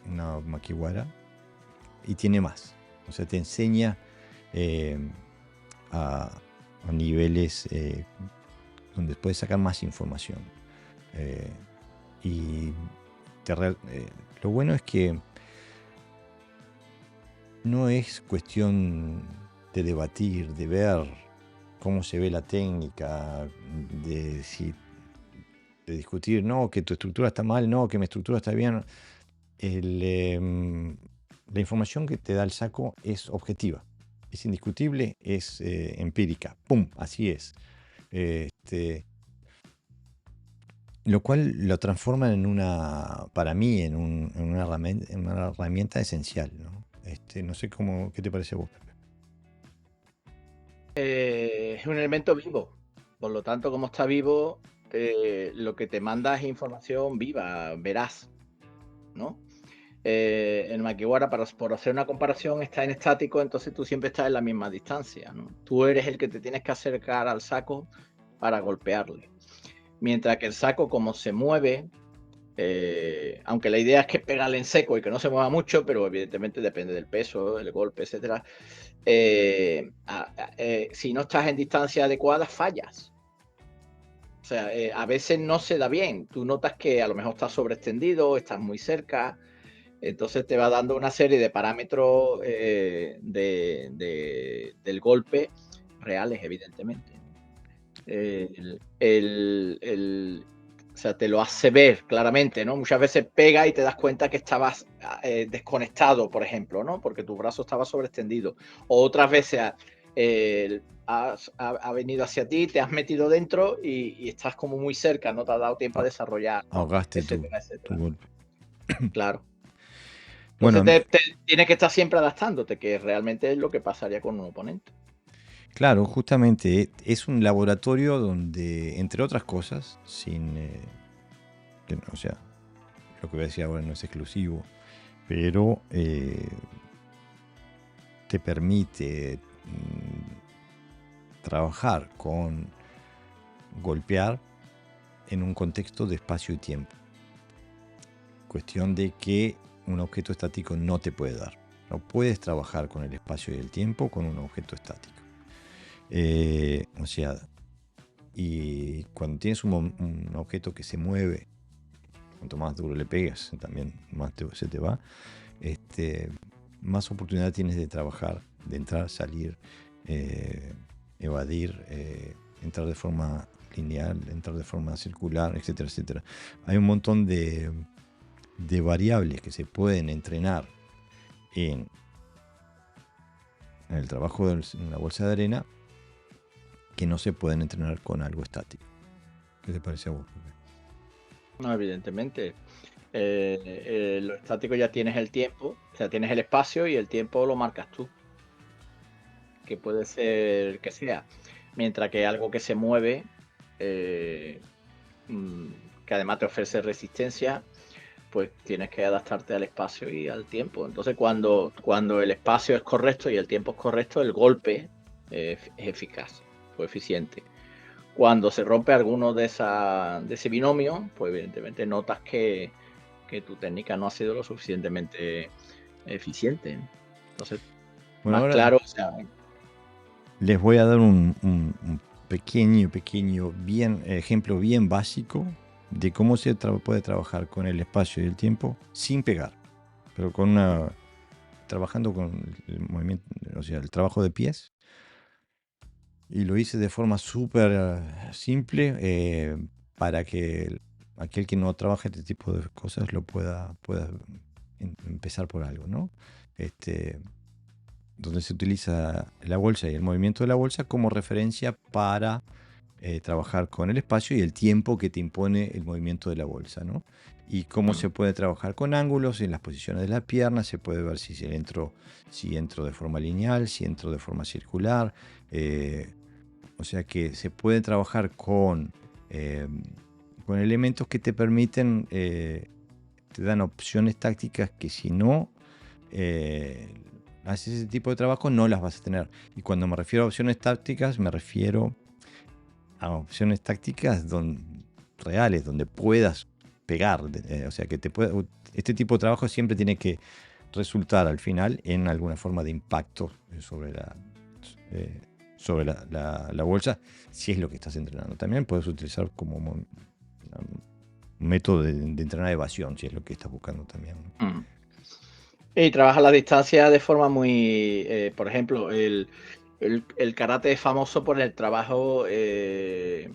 una makiwara y tiene más. O sea, te enseña eh, a, a niveles donde puedes sacar más información. Eh, y lo bueno es que no es cuestión de debatir, de ver cómo se ve la técnica, de, de discutir, no, que tu estructura está mal, no, que mi estructura está bien. La información que te da el saco es objetiva, es indiscutible, es empírica. ¡Pum! Así es. Este, lo cual lo transforma para mí, en una herramienta esencial, ¿no? No sé qué te parece a vos, Pepe. Es un elemento vivo. Por lo tanto, como está vivo, lo que te manda es información viva, veraz, ¿no? El Makiwara, por hacer una comparación, está en estático, entonces tú siempre estás en la misma distancia, ¿no? Tú eres el que te tienes que acercar al saco para golpearle. Mientras que el saco, como se mueve, aunque la idea es que pegarle en seco y que no se mueva mucho, pero evidentemente depende del peso, del golpe, etcétera. Si no estás en distancia adecuada, fallas. O sea, a veces no se da bien. Tú notas que a lo mejor estás sobreextendido, estás muy cerca, entonces te va dando una serie de parámetros del golpe reales, evidentemente. O sea, te lo hace ver claramente, ¿no? Muchas veces pega y te das cuenta que estabas desconectado, por ejemplo, ¿no? Porque tu brazo estaba sobreextendido. O otras veces ha venido hacia ti, te has metido dentro y estás como muy cerca, no te ha dado tiempo a Ah, desarrollar, ¿no? ahogaste Etcétera, tu etcétera. golpe. Claro. Bueno, Entonces tienes que estar siempre adaptándote, que realmente es lo que pasaría con un oponente. claro, justamente es un laboratorio donde, entre otras cosas, o sea, lo que voy a decir ahora no es exclusivo, pero te permite trabajar con golpear en un contexto de espacio y tiempo. Cuestión de que un objeto estático no te puede dar. No puedes trabajar con el espacio y el tiempo con un objeto estático. O sea, y cuando tienes un objeto que se mueve, cuanto más duro le pegas, también más se te va, más oportunidad tienes de trabajar, de entrar, salir, evadir, entrar de forma lineal, entrar de forma circular, etcétera, etcétera. Hay un montón de variables que se pueden entrenar en el trabajo en la bolsa de arena que no se pueden entrenar con algo estático. ¿Qué te parece a vos? No, evidentemente. Lo estático ya tienes el tiempo, o sea, tienes el espacio y el tiempo lo marcas tú, que puede ser que sea. Mientras que algo que se mueve, que además te ofrece resistencia, pues tienes que adaptarte al espacio y al tiempo. Entonces, cuando el espacio es correcto y el tiempo es correcto, el golpe es eficaz o eficiente. Cuando se rompe alguno de ese binomio, pues evidentemente notas que tu técnica no ha sido lo suficientemente eficiente. Entonces, Bueno, más ahora claro, o sea, les voy a dar un pequeño ejemplo bien básico de cómo se puede trabajar con el espacio y el tiempo sin pegar, pero trabajando con el movimiento, o sea, el trabajo de pies. Y lo hice de forma súper simple para que aquel que no trabaja este tipo de cosas lo pueda empezar por algo, ¿no? Donde se utiliza la bolsa y el movimiento de la bolsa como referencia para trabajar con el espacio y el tiempo que te impone el movimiento de la bolsa, ¿no? Y cómo se puede trabajar con ángulos en las posiciones de la pierna, se puede ver si entro de forma lineal, si entro de forma circular. O sea que se puede trabajar con elementos que te permiten, te dan opciones tácticas que si no haces ese tipo de trabajo no las vas a tener. Y cuando me refiero a opciones tácticas, me refiero a opciones tácticas reales, donde puedas pegar. O sea que este tipo de trabajo siempre tiene que resultar al final en alguna forma de impacto eh, sobre la bolsa, si es lo que estás entrenando. También puedes utilizar como un método de entrenar evasión, si es lo que estás buscando también, ¿no? Y trabaja la distancia de forma muy, por ejemplo, el karate es famoso por el trabajo de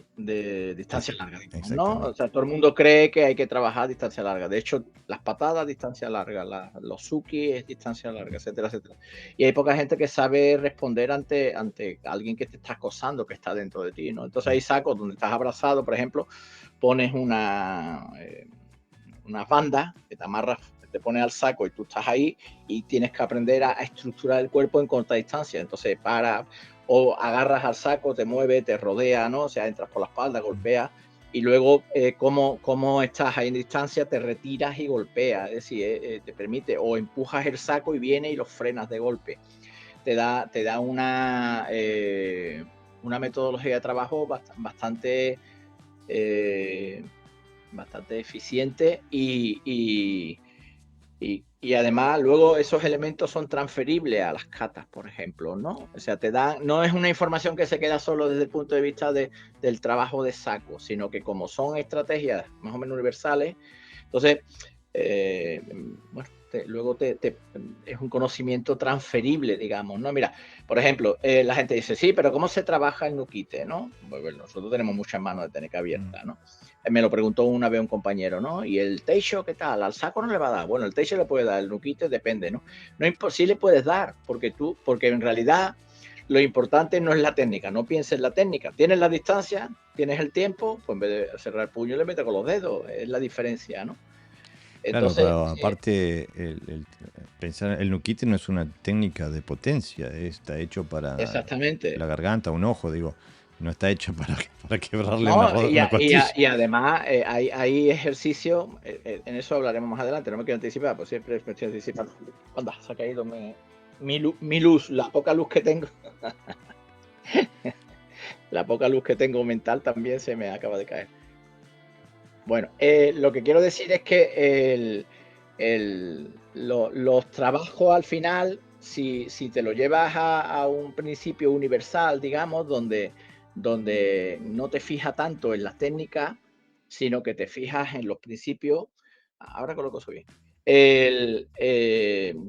distancia larga, digamos, ¿no? O Exactamente. sea, todo el mundo cree que hay que trabajar a distancia larga. De hecho, las patadas, distancia larga, los suki es distancia larga, etcétera, etcétera. Y hay poca gente que sabe responder ante alguien que te está acosando, que está dentro de ti, ¿no? Entonces hay sacos donde estás abrazado, por ejemplo, pones unas bandas que te amarras, te pones al saco y tú estás ahí y tienes que aprender a estructurar el cuerpo en corta distancia. Entonces para o agarras al saco, te mueve, te rodea, ¿no? O sea, entras por la espalda, golpeas y luego como estás ahí en distancia, te retiras y golpeas. Es decir, te permite o empujas el saco y viene y los frenas de golpe. Te da una metodología de trabajo bastante bastante eficiente y además luego esos elementos son transferibles a las catas, por ejemplo, ¿no? O sea, no es una información que se queda solo desde el punto de vista del trabajo de saco, sino que como son estrategias más o menos universales, entonces, bueno, luego es un conocimiento transferible, digamos, ¿no? Mira, por ejemplo, la gente dice, sí, pero ¿cómo se trabaja el Nukite, no? Bueno, nosotros tenemos muchas manos de técnica abierta, ¿no? Me lo preguntó una vez un compañero, ¿no? ¿Y el techo qué tal? ¿Al saco no le va a dar? Bueno, el techo le puede dar, el Nukite depende, ¿no? Sí le puedes dar, porque en realidad lo importante no es la técnica, no pienses en la técnica. Tienes la distancia, tienes el tiempo, pues en vez de cerrar el puño le metes con los dedos, es la diferencia, ¿no? Claro, Entonces, pero aparte, pensar el Nukite no es una técnica de potencia, está hecho para exactamente. la garganta, un ojo, digo, no está hecho para quebrarle No, una costilla. y además hay ejercicios, en eso hablaremos más adelante, no me quiero anticipar, pues siempre me estoy anticipando. Anda, se ha caído mi luz, la poca luz que tengo. La poca luz que tengo mental también se me acaba de caer. Bueno, lo que quiero decir es que los trabajos al final, si te lo llevas a un principio universal, digamos, donde no te fijas tanto en las técnicas, sino que te fijas en los principios, ahora coloco eso bien.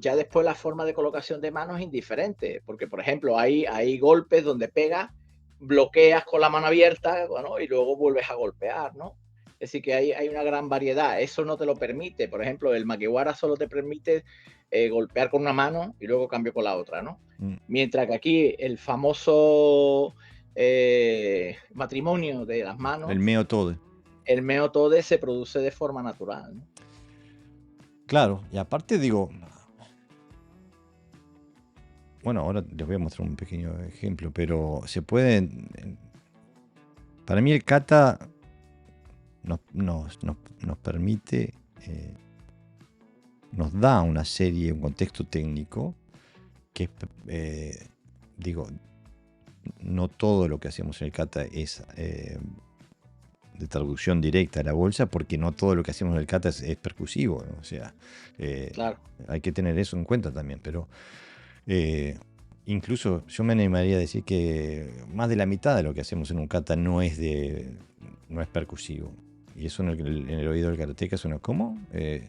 Ya después la forma de colocación de manos es indiferente, porque por ejemplo hay golpes donde pegas, bloqueas con la mano abierta, bueno, y luego vuelves a golpear, ¿no? Es decir, que hay una gran variedad. Eso no te lo permite. Por ejemplo, el Makiwara solo te permite golpear con una mano y luego cambio con la otra, ¿no? Mientras que aquí el famoso matrimonio de las manos, El Meo Tode. el Meo Tode se produce de forma natural, ¿no? Claro, y aparte digo, bueno, ahora les voy a mostrar un pequeño ejemplo, pero se puede, para mí el kata nos permite, nos da una serie, un contexto técnico que, digo, no todo lo que hacemos en el kata es de traducción directa a la bolsa, porque no todo lo que hacemos en el kata es percusivo, ¿no? O sea, Claro. hay que tener eso en cuenta también, pero incluso yo me animaría a decir que más de la mitad de lo que hacemos en un kata no es percusivo. Y eso en el oído del karateka suena, ¿cómo?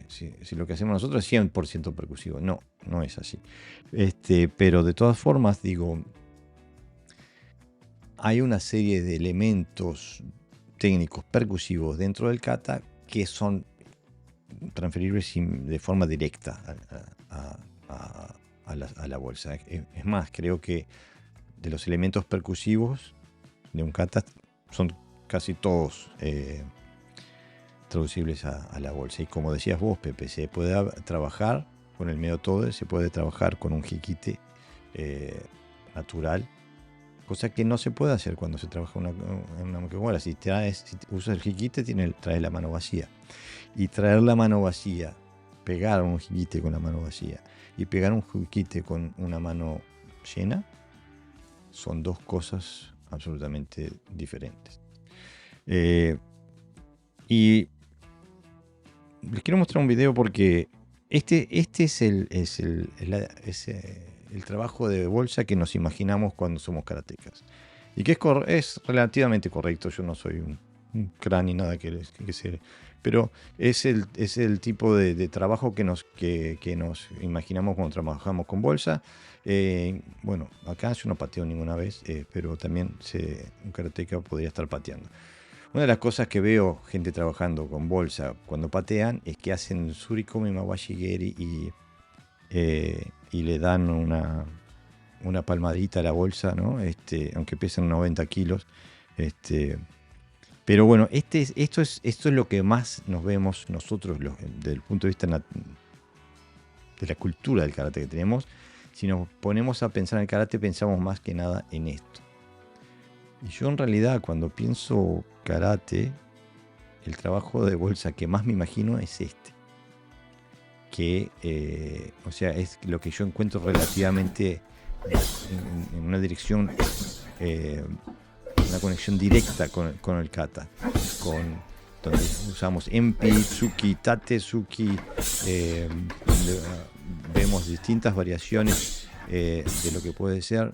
Si lo que hacemos nosotros es 100% percusivo. No, no es así. Pero de todas formas, digo, hay una serie de elementos técnicos percusivos dentro del kata que son transferibles de forma directa a la bolsa. Es más, creo que de los elementos percusivos de un kata son casi todos traducibles a la bolsa. Y como decías vos, Pepe, se puede trabajar con el medio todo, se puede trabajar con un jiquite natural, cosa que no se puede hacer cuando se trabaja en una maquiguara. Si usas el jiquite, traes la mano vacía. Y traer la mano vacía, pegar un jiquite con la mano vacía y pegar un jiquite con una mano llena, son dos cosas absolutamente diferentes. Y les quiero mostrar un video porque este es el trabajo de bolsa que nos imaginamos cuando somos karatecas. Y que es relativamente correcto. Yo no soy un crack ni nada que se... Pero es el tipo de trabajo que nos imaginamos cuando trabajamos con bolsa. Bueno, acá yo no pateo ninguna vez, pero también un karateka podría estar pateando. Una de las cosas que veo gente trabajando con bolsa cuando patean es que hacen surikomi mawashigeri y le dan una palmadita a la bolsa, ¿no? Aunque pesen 90 kilos. Pero bueno, esto es lo que más nos vemos nosotros desde el punto de vista de la cultura del karate que tenemos. Si nos ponemos a pensar en el karate, pensamos más que nada en esto. Y yo en realidad cuando pienso karate, el trabajo de bolsa que más me imagino es que, o sea, es lo que yo encuentro relativamente en una dirección, una conexión directa con el kata, donde usamos enpi, tsuki, tate, tsuki, donde vemos distintas variaciones de lo que puede ser.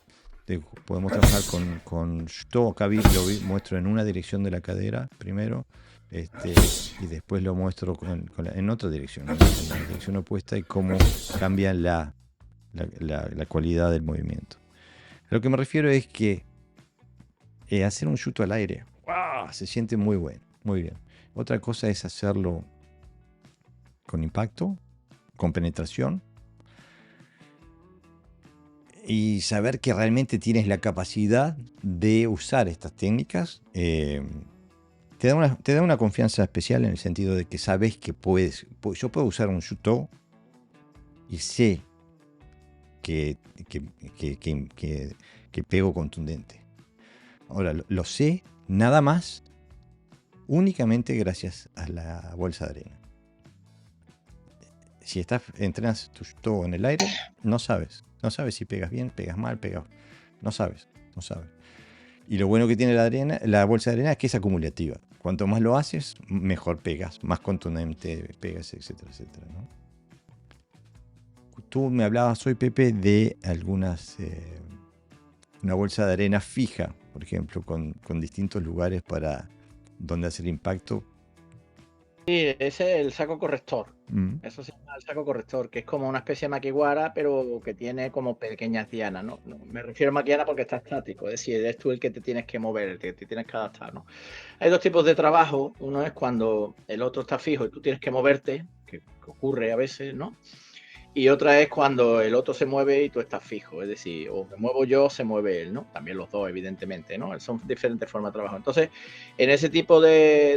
Podemos trabajar con shto, acá lo muestro en una dirección de la cadera primero, y después lo muestro en otra dirección, en la dirección opuesta, y cómo cambia la cualidad del movimiento. A lo que me refiero es que hacer un shuto al aire, ¡wow!, se siente muy bueno, muy bien. Otra cosa es hacerlo con impacto, con penetración, y saber que realmente tienes la capacidad de usar estas técnicas. Te da una confianza especial en el sentido de que sabes que yo puedo usar un shuto y sé que pego contundente. Ahora, lo sé nada más únicamente gracias a la bolsa de arena. Si entrenas tu shuto en el aire, no sabes si pegas bien, pegas mal, no sabes. Y lo bueno que tiene la bolsa de arena es que es acumulativa. Cuanto más lo haces, mejor pegas, más contundente pegas, etcétera, etcétera, ¿no? Tú me hablabas hoy, Pepe, de una bolsa de arena fija, por ejemplo, con distintos lugares para donde hacer impacto. Sí, ese es el saco corrector. Eso se llama el saco corrector, que es como una especie de makiwara, pero que tiene como pequeñas dianas, ¿no? Me refiero a makiwara porque está estático, es decir, eres tú el que te tienes que mover, el que te tienes que adaptar, ¿no? Hay dos tipos de trabajo. Uno es cuando el otro está fijo y tú tienes que moverte, que ocurre a veces, ¿no? Y otra es cuando el otro se mueve y tú estás fijo, es decir, o me muevo yo o se mueve él, ¿no? También los dos, evidentemente, ¿no? Son diferentes formas de trabajo. Entonces, en ese tipo de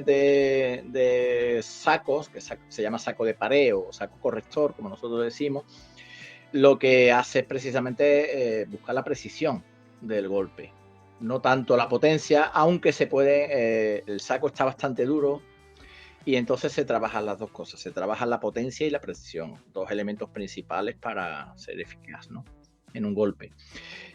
sacos, que se llama saco de pareo o saco corrector, como nosotros decimos, lo que hace es precisamente buscar la precisión del golpe, no tanto la potencia, aunque el saco está bastante duro, y entonces se trabajan las dos cosas, se trabaja la potencia y la precisión, dos elementos principales para ser eficaz, ¿no? En un golpe.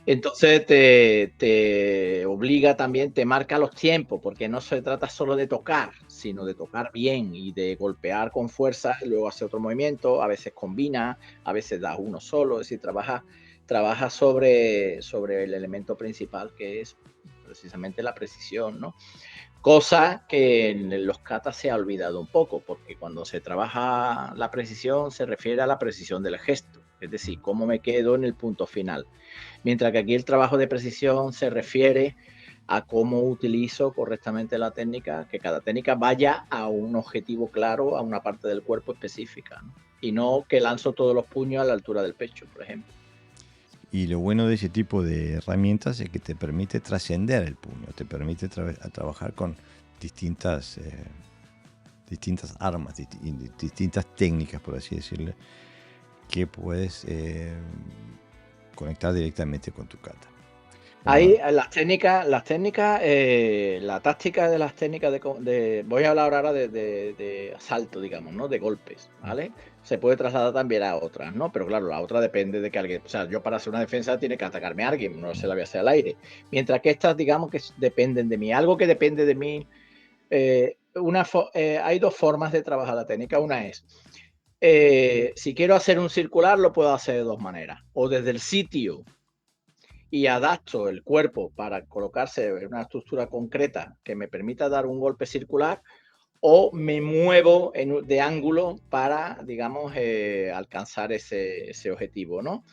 Entonces te obliga también, te marca los tiempos, porque no se trata solo de tocar, sino de tocar bien y de golpear con fuerza, y luego hacer otro movimiento, a veces combina, a veces das uno solo, es decir, trabaja sobre el elemento principal, que es precisamente la precisión, ¿no? Cosa que en los katas se ha olvidado un poco, porque cuando se trabaja la precisión se refiere a la precisión del gesto, es decir, cómo me quedo en el punto final. Mientras que aquí el trabajo de precisión se refiere a cómo utilizo correctamente la técnica, que cada técnica vaya a un objetivo claro, a una parte del cuerpo específica, ¿no? Y no que lanzo todos los puños a la altura del pecho, por ejemplo. Y lo bueno de ese tipo de herramientas es que te permite trascender el puño, te permite trabajar con distintas armas, distintas técnicas, por así decirlo, que puedes conectar directamente con tu kata. Ahí las técnicas, la táctica de las técnicas voy a hablar ahora de asalto, digamos, ¿no? De golpes, ¿vale? Se puede trasladar también a otras, ¿no? Pero claro, la otra depende de que alguien, o sea, yo para hacer una defensa tiene que atacarme a alguien, no se la voy a hacer al aire. Mientras que estas, digamos, que dependen de mí. Algo que depende de mí, hay dos formas de trabajar la técnica. Una es, si quiero hacer un circular, lo puedo hacer de dos maneras. O desde el sitio y adapto el cuerpo para colocarse en una estructura concreta que me permita dar un golpe circular, o me muevo de ángulo para, digamos, alcanzar ese objetivo, ¿no?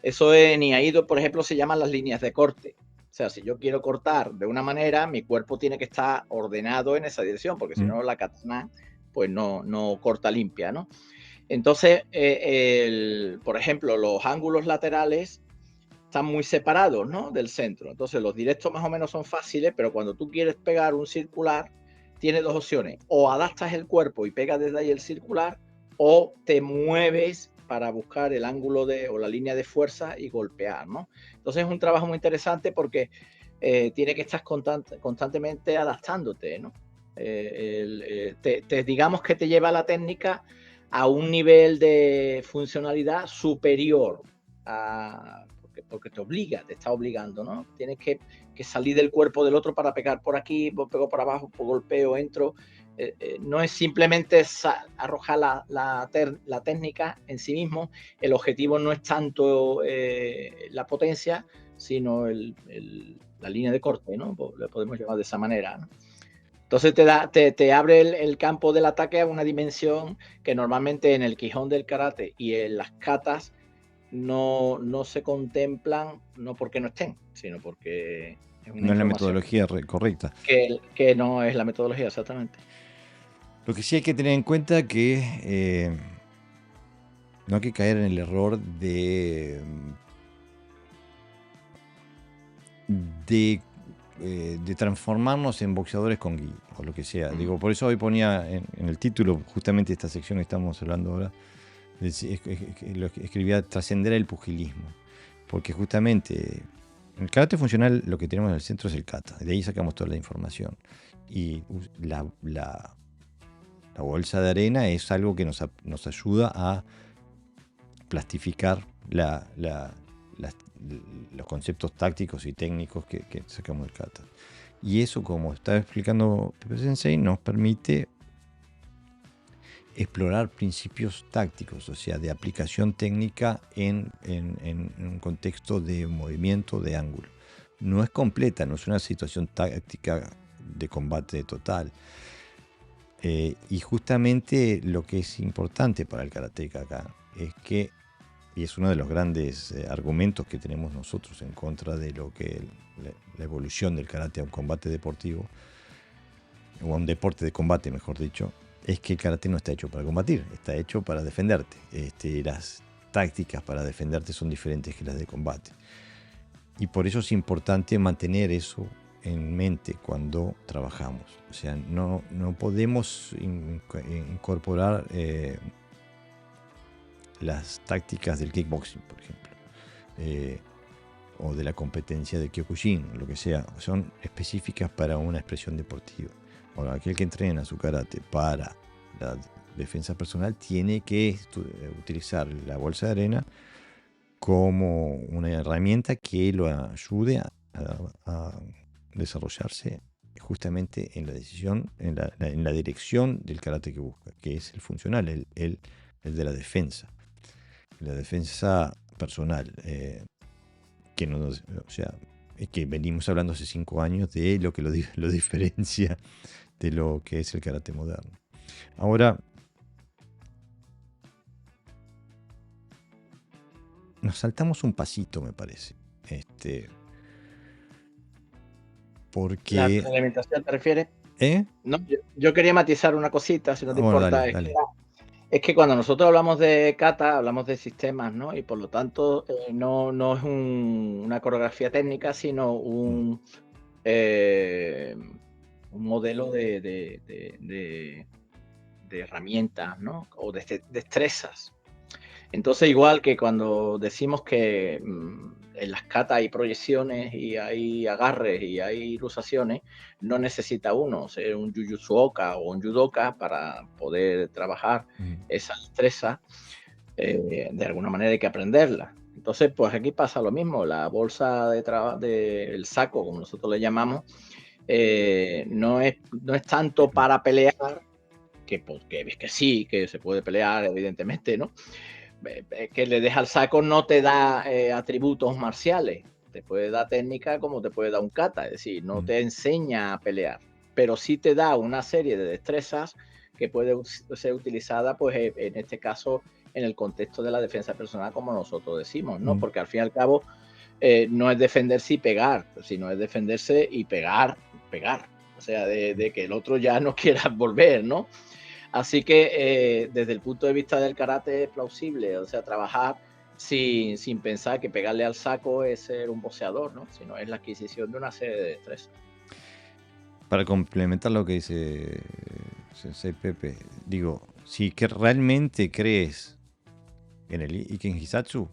Eso en Iaido, por ejemplo, se llaman las líneas de corte. O sea, si yo quiero cortar de una manera, mi cuerpo tiene que estar ordenado en esa dirección, porque si no, la katana pues no corta limpia, ¿no? Entonces, por ejemplo, los ángulos laterales están muy separados, ¿no? Del centro. Entonces, los directos más o menos son fáciles, pero cuando tú quieres pegar un circular, tienes dos opciones. O adaptas el cuerpo y pegas desde ahí el circular, o te mueves para buscar el ángulo o la línea de fuerza y golpear, ¿no? Entonces, es un trabajo muy interesante porque tiene que estar constantemente adaptándote, ¿no? Digamos que te lleva la técnica a un nivel de funcionalidad superior porque te obliga, te está obligando, ¿no? Tienes que salir del cuerpo del otro para pegar por aquí, pego por abajo, golpeo, entro. No es simplemente arrojar la técnica en sí mismo, el objetivo no es tanto la potencia, sino la línea de corte, ¿no? Le podemos llamar de esa manera, ¿no? Entonces te abre el campo del ataque a una dimensión que normalmente en el Quijón del karate y en las katas no se contemplan, no porque no estén, sino porque es una no es la información metodología correcta. que no es la metodología exactamente. Lo que sí hay que tener en cuenta que no hay que caer en el error de transformarnos en boxeadores con gi o lo que sea. Digo, por eso hoy ponía en el título justamente esta sección que estamos hablando ahora, lo que escribía trascender el pugilismo, porque justamente en el karate funcional lo que tenemos en el centro es el kata, de ahí sacamos toda la información, y la bolsa de arena es algo que nos ayuda a plastificar los conceptos tácticos y técnicos que sacamos del kata. Y eso, como estaba explicando Pepe Sensei, nos permite explorar principios tácticos, o sea, de aplicación técnica en un contexto de movimiento de ángulo. No es completa, no es una situación táctica de combate total. Y justamente lo que es importante para el karateka acá es que, y es uno de los grandes argumentos que tenemos nosotros en contra de lo que la evolución del karate a un combate deportivo, o a un deporte de combate, mejor dicho, es que el karate no está hecho para combatir, está hecho para defenderte. Las tácticas para defenderte son diferentes que las de combate. Y por eso es importante mantener eso en mente cuando trabajamos. O sea, no podemos incorporar las tácticas del kickboxing, por ejemplo, o de la competencia de Kyokushin, lo que sea. Son específicas para una expresión deportiva. Ahora, aquel que entrena su karate para la defensa personal tiene que utilizar la bolsa de arena como una herramienta que lo ayude a desarrollarse justamente en la decisión, en la dirección del karate que busca, que es el funcional, el de la defensa personal, que no, o sea, es que venimos hablando hace 5 años de lo que lo diferencia de lo que es el karate moderno. Ahora, nos saltamos un pasito, me parece. ¿La Porque... retroalimentación te refieres? ¿Eh? No, yo quería matizar una cosita, si no te Bueno, importa. dale, dale. Es que cuando nosotros hablamos de kata, hablamos de sistemas, ¿no? Y por lo tanto, no es una coreografía técnica, sino un modelo de herramientas, ¿no? O de destrezas. Entonces, igual que cuando decimos que en las katas hay proyecciones y hay agarres y hay ilusaciones, no necesita uno ser un jujutsuoka o un judoka para poder trabajar esa destreza. De alguna manera hay que aprenderla. Entonces, pues aquí pasa lo mismo. La bolsa del saco, como nosotros le llamamos, no es tanto para pelear, porque ves que sí, que se puede pelear, evidentemente, ¿no? Que le deja al saco no te da atributos marciales, te puede dar técnica como te puede dar un kata, es decir, no te enseña a pelear, pero sí te da una serie de destrezas que puede ser utilizada, pues en este caso, en el contexto de la defensa personal, como nosotros decimos, ¿no? Porque al fin y al cabo no es defenderse y pegar, sino es defenderse y pegar, o sea, de que el otro ya no quiera volver, ¿no? Así que desde el punto de vista del karate es plausible, o sea, trabajar sin pensar que pegarle al saco es ser un boxeador, ¿no? Sino es la adquisición de una serie de destrezas. Para complementar lo que dice Sensei Pepe, digo, si que realmente crees en el Iken Hisatsu,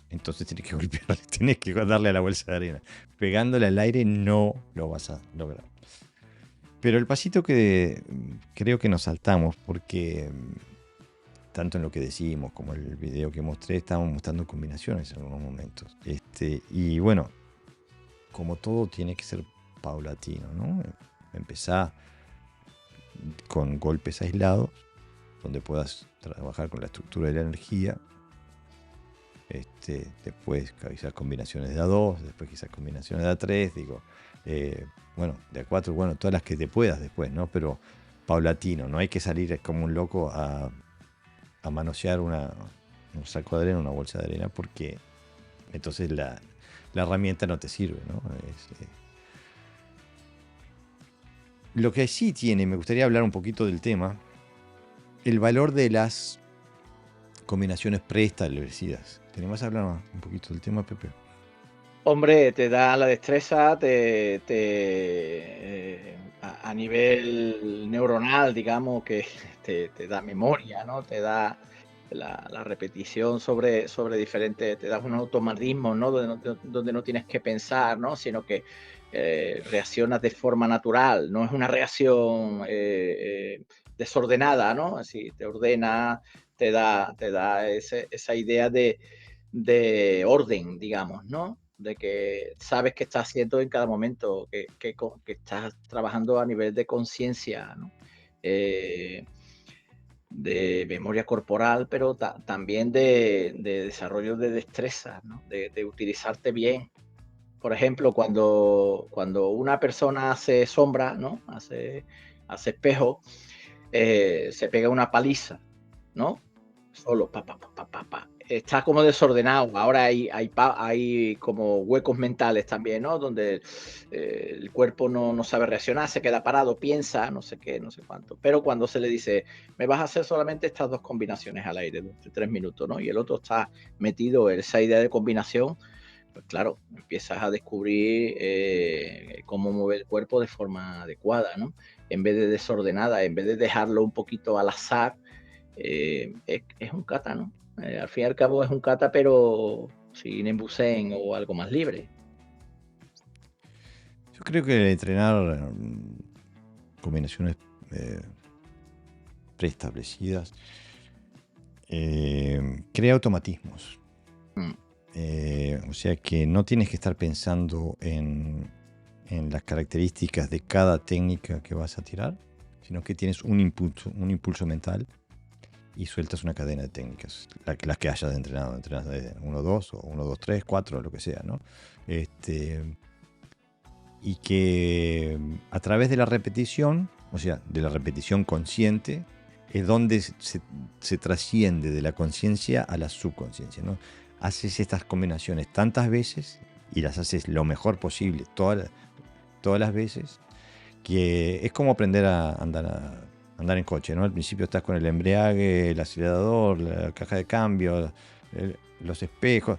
entonces tienes que golpear, tienes que darle a la bolsa de arena. Pegándole al aire no lo vas a lograr. Pero el pasito que creo que nos saltamos, porque tanto en lo que decimos como en el video que mostré, estábamos mostrando combinaciones en algunos momentos. Y bueno, como todo tiene que ser paulatino, ¿no? Empezá con golpes aislados, donde puedas trabajar con la estructura de la energía. Después quizás combinaciones de A2, después quizás combinaciones de A3, digo, bueno, de A4, bueno, todas las que te puedas después, ¿no? Pero paulatino, no hay que salir como un loco a manosear un saco de arena, una bolsa de arena, porque entonces la herramienta no te sirve, ¿no? Lo que sí tiene, me gustaría hablar un poquito del tema, el valor de las combinaciones preestablecidas. ¿Tenemos a hablar un poquito del tema, Pepe? Hombre, te da la destreza, a nivel neuronal, digamos, que te da memoria, ¿no? Te da la repetición sobre diferentes, te da un automatismo, ¿no? Donde no tienes que pensar, ¿no? Sino que reaccionas de forma natural, no es una reacción desordenada, ¿no? Así te ordena, te da esa idea de orden, digamos, ¿no? De que sabes qué estás haciendo en cada momento, que estás trabajando a nivel de conciencia, ¿no? De memoria corporal, pero también de desarrollo de destreza, ¿no? De utilizarte bien. Por ejemplo, cuando una persona hace sombra, ¿no? Hace espejo, se pega una paliza, ¿no? Solo, pa, pa, pa, pa, pa, pa. Está como desordenado. Ahora hay como huecos mentales también, ¿no? Donde el cuerpo no sabe reaccionar, se queda parado, piensa, no sé qué, no sé cuánto. Pero cuando se le dice, me vas a hacer solamente estas dos combinaciones al aire durante 3 minutos, ¿no? Y el otro está metido en esa idea de combinación, pues claro, empiezas a descubrir cómo mover el cuerpo de forma adecuada, ¿no? En vez de desordenada, en vez de dejarlo un poquito al azar, es un kata, ¿no? Al fin y al cabo es un kata, pero sin embusen o algo más libre. Yo creo que entrenar combinaciones preestablecidas, crea automatismos. Mm. O sea que no tienes que estar pensando en las características de cada técnica que vas a tirar, sino que tienes un impulso mental y sueltas una cadena de técnicas, las que hayas entrenado de 1, 2 o 1, 2, 3, 4, lo que sea, ¿no? Y que a través de la repetición, o sea, de la repetición consciente, es donde se trasciende de la conciencia a la subconsciencia, ¿no? Haces estas combinaciones tantas veces y las haces lo mejor posible todas las veces, que es como aprender a andar en coche, ¿no? Al principio estás con el embriague, el acelerador, la caja de cambio, los espejos,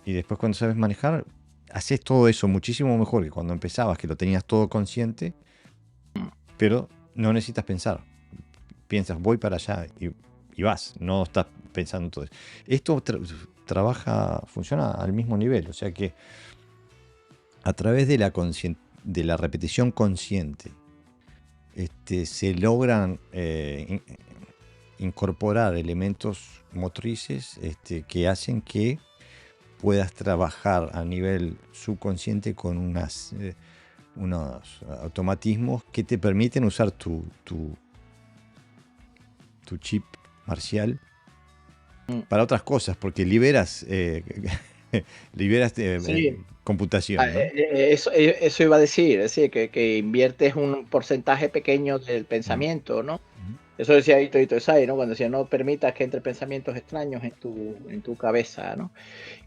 y después cuando sabes manejar, haces todo eso muchísimo mejor que cuando empezabas, que lo tenías todo consciente, pero no necesitas pensar. Piensas, voy para allá y vas, no estás pensando en todo eso. Esto funciona al mismo nivel, o sea que a través de la repetición consciente, se logran incorporar elementos motrices que hacen que puedas trabajar a nivel subconsciente con unos automatismos que te permiten usar tu chip marcial para otras cosas, porque liberas Sí, computación, ¿no? eso iba a decir, es decir, que inviertes un porcentaje pequeño del Mm. pensamiento, ¿no? Ujú. Eso decía Ito Isai, ¿no? Cuando decía, no permitas que entre pensamientos extraños en tu cabeza, ¿no?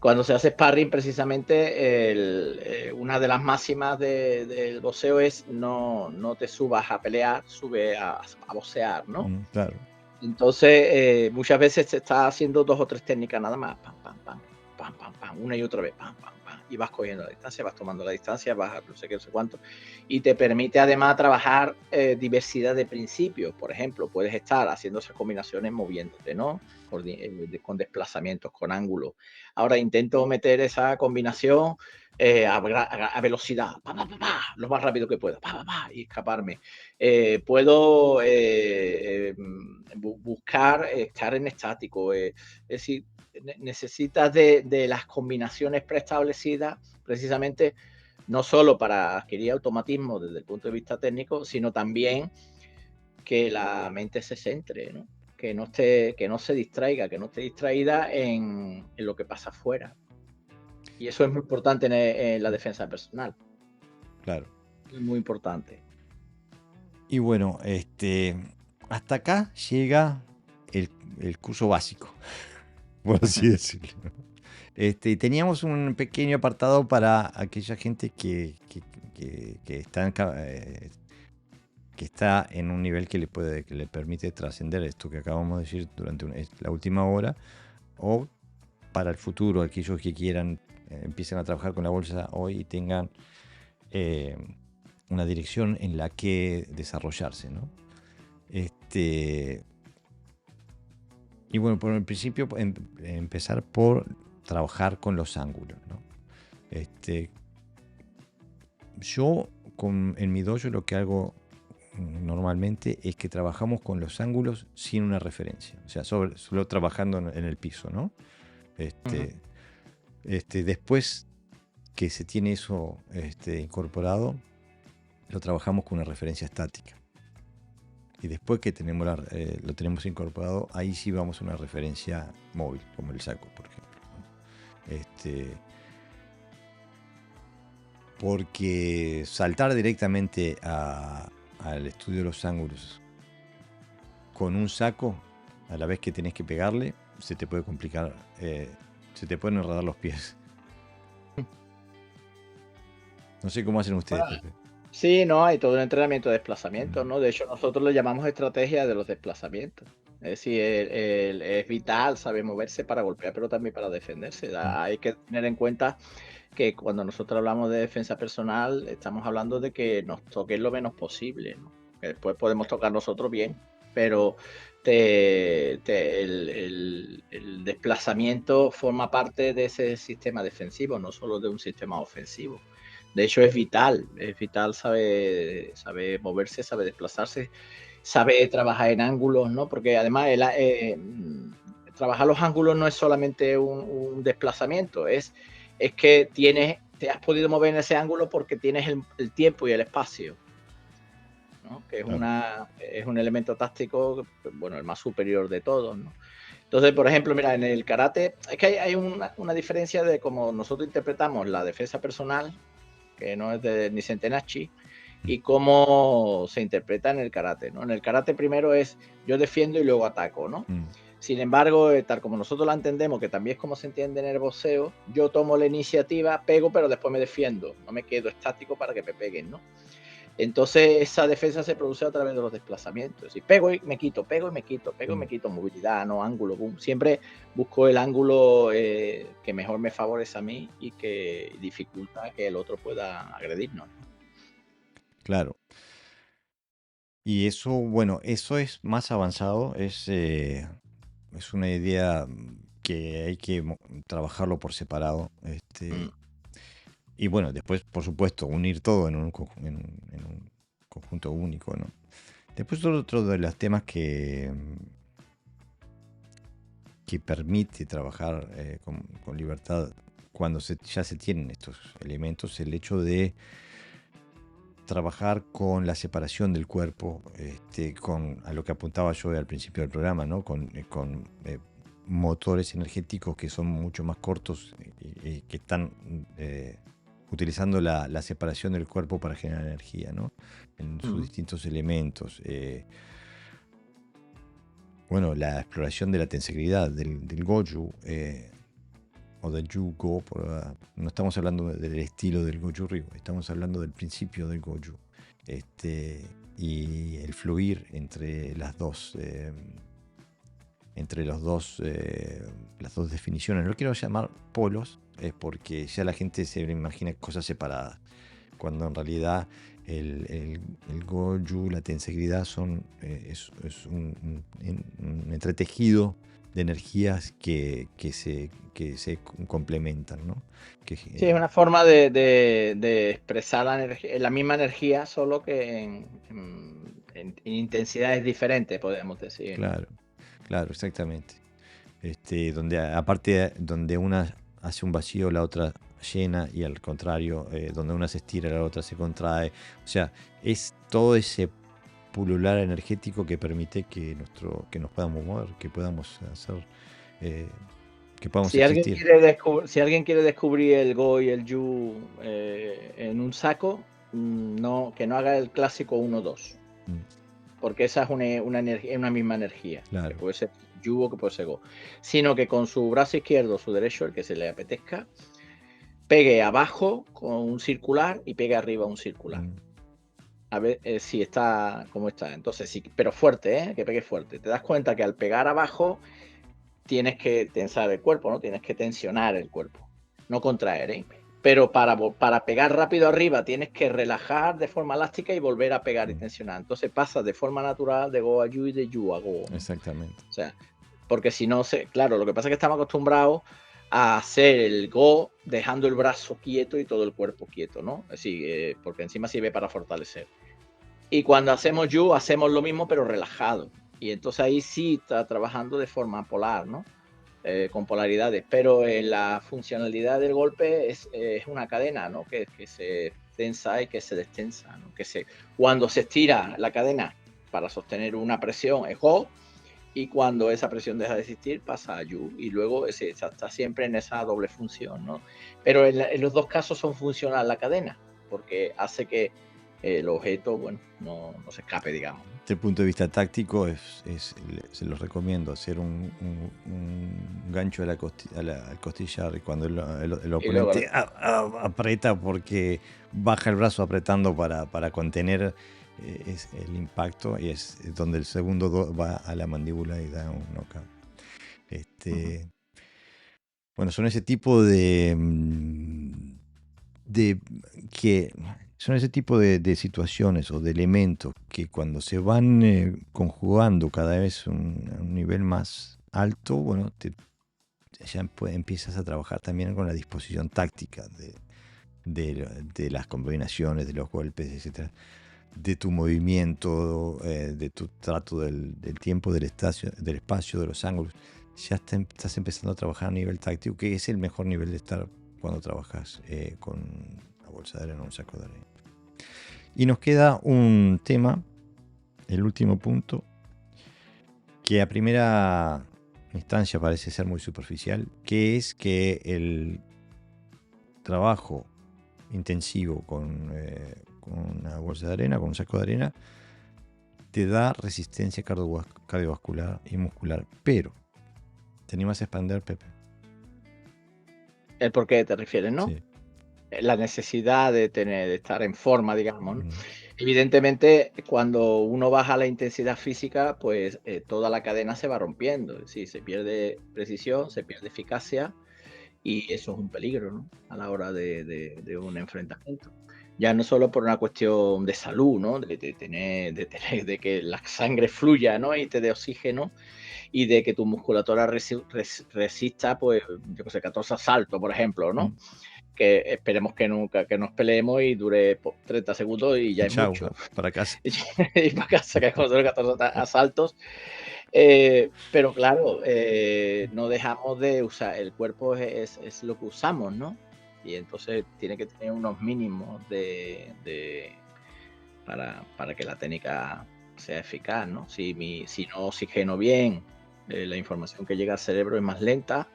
Cuando se hace sparring, precisamente, una de las máximas del boxeo es no te subas a pelear, sube a boxear, ¿no? Claro. Entonces, muchas veces te estás haciendo 2 o 3 técnicas nada más, pam, pam, pam, pam, pam, pam, una y otra vez, pam, pam, pam, y vas cogiendo la distancia, vas tomando la distancia, vas a no sé qué, no sé cuánto, y te permite además trabajar diversidad de principios. Por ejemplo, puedes estar haciendo esas combinaciones moviéndote, ¿no? Con desplazamientos, con ángulos. Ahora intento meter esa combinación a velocidad, pa, pa, pa, pa, lo más rápido que pueda, pa, pa, pa, y escaparme. Puedo buscar estar en estático, es decir, necesitas de las combinaciones preestablecidas precisamente no solo para adquirir automatismo desde el punto de vista técnico, sino también que la mente se centre, ¿no? Que no se distraiga, que no esté distraída en lo que pasa afuera. Y eso es muy importante en la defensa personal. Claro. Es muy importante. Y bueno, hasta acá llega el curso básico, por así decirlo. Teníamos un pequeño apartado para aquella gente que está en un nivel que le permite trascender esto que acabamos de decir durante la última hora, o para el futuro, aquellos que quieran empiecen a trabajar con la bolsa hoy y tengan una dirección en la que desarrollarse, ¿no? Y bueno, por el principio empezar por trabajar con los ángulos, ¿no? Yo en mi dojo lo que hago normalmente es que trabajamos con los ángulos sin una referencia, o sea, solo trabajando en el piso, ¿no? Después que se tiene eso incorporado, lo trabajamos con una referencia estática. Y después que lo tenemos incorporado, ahí sí vamos a una referencia móvil, como el saco, por ejemplo, ¿no? Porque saltar directamente al estudio de los ángulos con un saco, a la vez que tenés que pegarle, se te puede complicar, se te pueden enredar los pies. No sé cómo hacen ustedes, Pepe. Sí, no, hay todo un entrenamiento de desplazamiento, ¿no? De hecho, nosotros lo llamamos estrategia de los desplazamientos. Es decir, es vital saber moverse para golpear, pero también para defenderse. Hay que tener en cuenta que cuando nosotros hablamos de defensa personal, estamos hablando de que nos toquen lo menos posible, ¿no? Que después podemos tocar nosotros bien, pero el desplazamiento forma parte de ese sistema defensivo, no solo de un sistema ofensivo. De hecho, es vital saber moverse, saber desplazarse, saber trabajar en ángulos, ¿no? Porque además trabajar los ángulos no es solamente un desplazamiento, es que te has podido mover en ese ángulo porque tienes el tiempo y el espacio, ¿no? Que Claro. es un elemento táctico, bueno, el más superior de todos, ¿no? Entonces, por ejemplo, mira, en el karate es que hay una diferencia de cómo nosotros interpretamos la defensa personal, que no es de ni Sentenachi, y cómo se interpreta en el karate, ¿no? En el karate primero es yo defiendo y luego ataco, ¿no? Mm. Sin embargo, tal como nosotros la entendemos, que también es como se entiende en el boxeo, yo tomo la iniciativa, pego, pero después me defiendo. No me quedo estático para que me peguen, ¿no? Entonces, esa defensa se produce a través de los desplazamientos. Y pego y me quito, pego y me quito, pego y me quito. Movilidad, no ángulo, boom. Siempre busco el ángulo que mejor me favorece a mí y que dificulta que el otro pueda agredirnos. Claro. Y eso, bueno, eso es más avanzado, es una idea que hay que trabajarlo por separado. Mm. Y bueno, después, por supuesto, unir todo en un conjunto único, ¿no? Después otro de los temas que permite trabajar con libertad cuando ya se tienen estos elementos, el hecho de trabajar con la separación del cuerpo, a lo que apuntaba yo al principio del programa, ¿no? Con motores energéticos que son mucho más cortos y que están utilizando la separación del cuerpo para generar energía, ¿no? En sus distintos elementos. Bueno, la exploración de la tensegridad, del Goju, o del Yu-Go, no estamos hablando del estilo del Goju Ryu, estamos hablando del principio del Goju. Y el fluir entre las dos las dos definiciones. No lo quiero llamar polos, es porque ya la gente se imagina cosas separadas, cuando en realidad el Goju, la tensegridad es un entretejido de energías que se complementan, ¿no? Sí, es una forma de expresar la misma energía, solo que en intensidades diferentes, podemos decir, ¿no? Claro, claro, exactamente. Donde aparte, donde una hace un vacío, la otra llena, y al contrario, donde una se estira, la otra se contrae. O sea, es todo ese pulular energético que permite que nos podamos mover, que podamos hacer, que podamos Si alguien existir. quiere descubrir el Go y el Yu en un saco, que no haga el clásico 1-2, Mm, porque esa es una misma energía, que claro. puede ser Yu o que puede ser Go, sino que con su brazo izquierdo, su derecho, el que se le apetezca, pegue abajo con un circular y pegue arriba un circular. Mm, A ver si está como está. Entonces, sí, pero fuerte, que pegue fuerte. Te das cuenta que al pegar abajo tienes que tensar el cuerpo, ¿no? Tienes que tensionar el cuerpo, no contraer, ¿eh? Pero para pegar rápido arriba tienes que relajar de forma elástica y volver a pegar y tensionar. Entonces pasas de forma natural de Go a Yu y de Yu a Go, ¿no? exactamente. O sea, porque si no, claro, lo que pasa es que estamos acostumbrados a hacer el Go dejando el brazo quieto y todo el cuerpo quieto, ¿no? Es decir, porque encima sirve para fortalecer. Y cuando hacemos Yu, hacemos lo mismo, pero relajado. Y entonces ahí sí está trabajando de forma polar, ¿no? Con polaridades. Pero la funcionalidad del golpe es una cadena, ¿no? Que se tensa y que se destensa, ¿no? Cuando se estira la cadena para sostener una presión es Go, y cuando esa presión deja de existir pasa a Yu, y luego está siempre en esa doble función, ¿no? Pero en los dos casos son funcional la cadena, porque hace que el objeto, bueno, no se escape, digamos. Desde el punto de vista táctico, se los recomiendo hacer un gancho al costillar, y cuando el Y luego oponente aprieta, porque baja el brazo apretando para contener es el impacto, y es donde el segundo va a la mandíbula y da un knockout. Bueno, son ese tipo de que son ese tipo de situaciones o de elementos que, cuando se van conjugando cada vez a un nivel más alto, bueno, ya empiezas a trabajar también con la disposición táctica de las combinaciones, de los golpes, etcétera. de tu movimiento, de tu trato del tiempo, del espacio, de los ángulos. Ya estás empezando a trabajar a nivel táctico, que es el mejor nivel de estar cuando trabajas con una bolsa de arena o un saco de arena. Y nos queda un tema, el último punto, que a primera instancia parece ser muy superficial, que es que el trabajo intensivo con una bolsa de arena, con un saco de arena, te da resistencia cardiovascular y muscular. Pero, te animas a expander, Pepe. El por qué te refieres, ¿no? Sí. La necesidad de estar en forma, digamos, ¿no? Mm. Evidentemente, cuando uno baja la intensidad física, pues toda la cadena se va rompiendo. Es decir, se pierde precisión, se pierde eficacia y eso es un peligro, ¿no? A la hora de un enfrentamiento. Ya no solo por una cuestión de salud, ¿no? De que la sangre fluya, ¿no? Y te dé oxígeno y de que tu musculatura resista, pues, yo qué sé, 14 asaltos, por ejemplo, ¿no? Mm. Que esperemos que nunca que nos peleemos y dure 30 segundos y ya Y es chau, mucho. para casa. Y para casa, que con 14 asaltos. Pero claro, no dejamos de usar, el cuerpo es lo que usamos, ¿no? Y entonces tiene que tener unos mínimos para que la técnica sea eficaz, ¿no? Si no oxigeno bien, la información que llega al cerebro es más lenta,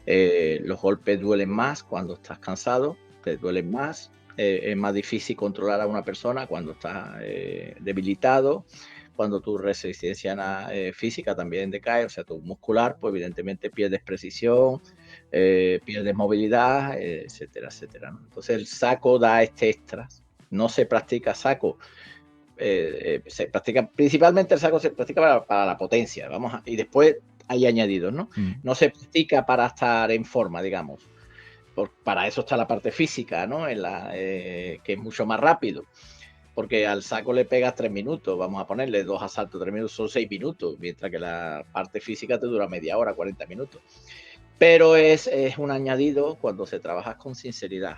los golpes duelen más cuando estás cansado, te duelen más, es más difícil controlar a una persona cuando estás debilitado, cuando tu resistencia física también decae, o sea, tu muscular, pues evidentemente pierdes precisión, pierdes movilidad, etcétera, etcétera, ¿no? Entonces el saco da este extra. No se practica saco, se practica, principalmente el saco se practica para la potencia, y después hay añadidos, ¿no? Mm. No se practica para estar en forma, digamos. Para eso está la parte física, ¿no? Que es mucho más rápido. Porque al saco le pegas 3 minutos, vamos a ponerle 2 asaltos, 3 minutos, son 6 minutos, mientras que la parte física te dura media hora, 40 minutos. Pero es un añadido cuando se trabaja con sinceridad.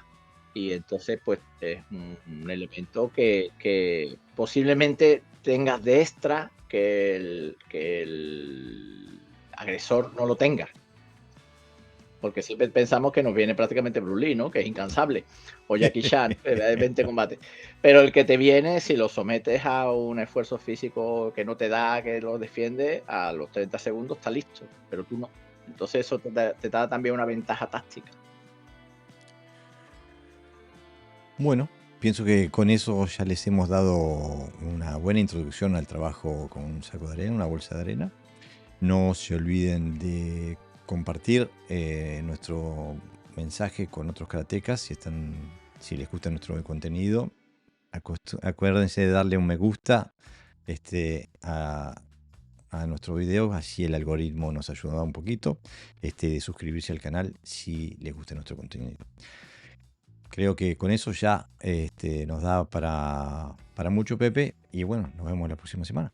Y entonces, pues, es un elemento que posiblemente tengas de extra que el agresor no lo tenga. Porque siempre pensamos que nos viene prácticamente Bruce Lee, ¿no? Que es incansable. O Jackie Chan, 20 combates. Pero el que te viene, si lo sometes a un esfuerzo físico que no te da, que lo defiende, a los 30 segundos está listo. Pero tú no. Entonces eso te da también una ventaja táctica. Bueno, pienso que con eso ya les hemos dado una buena introducción al trabajo con un saco de arena, una bolsa de arena. No se olviden de compartir nuestro mensaje con otros karatecas si les gusta nuestro contenido. Acuérdense de darle un me gusta a nuestro video, así el algoritmo nos ayuda un poquito. De suscribirse al canal si les gusta nuestro contenido. Creo que con eso ya nos da para mucho, Pepe. Y bueno, nos vemos la próxima semana.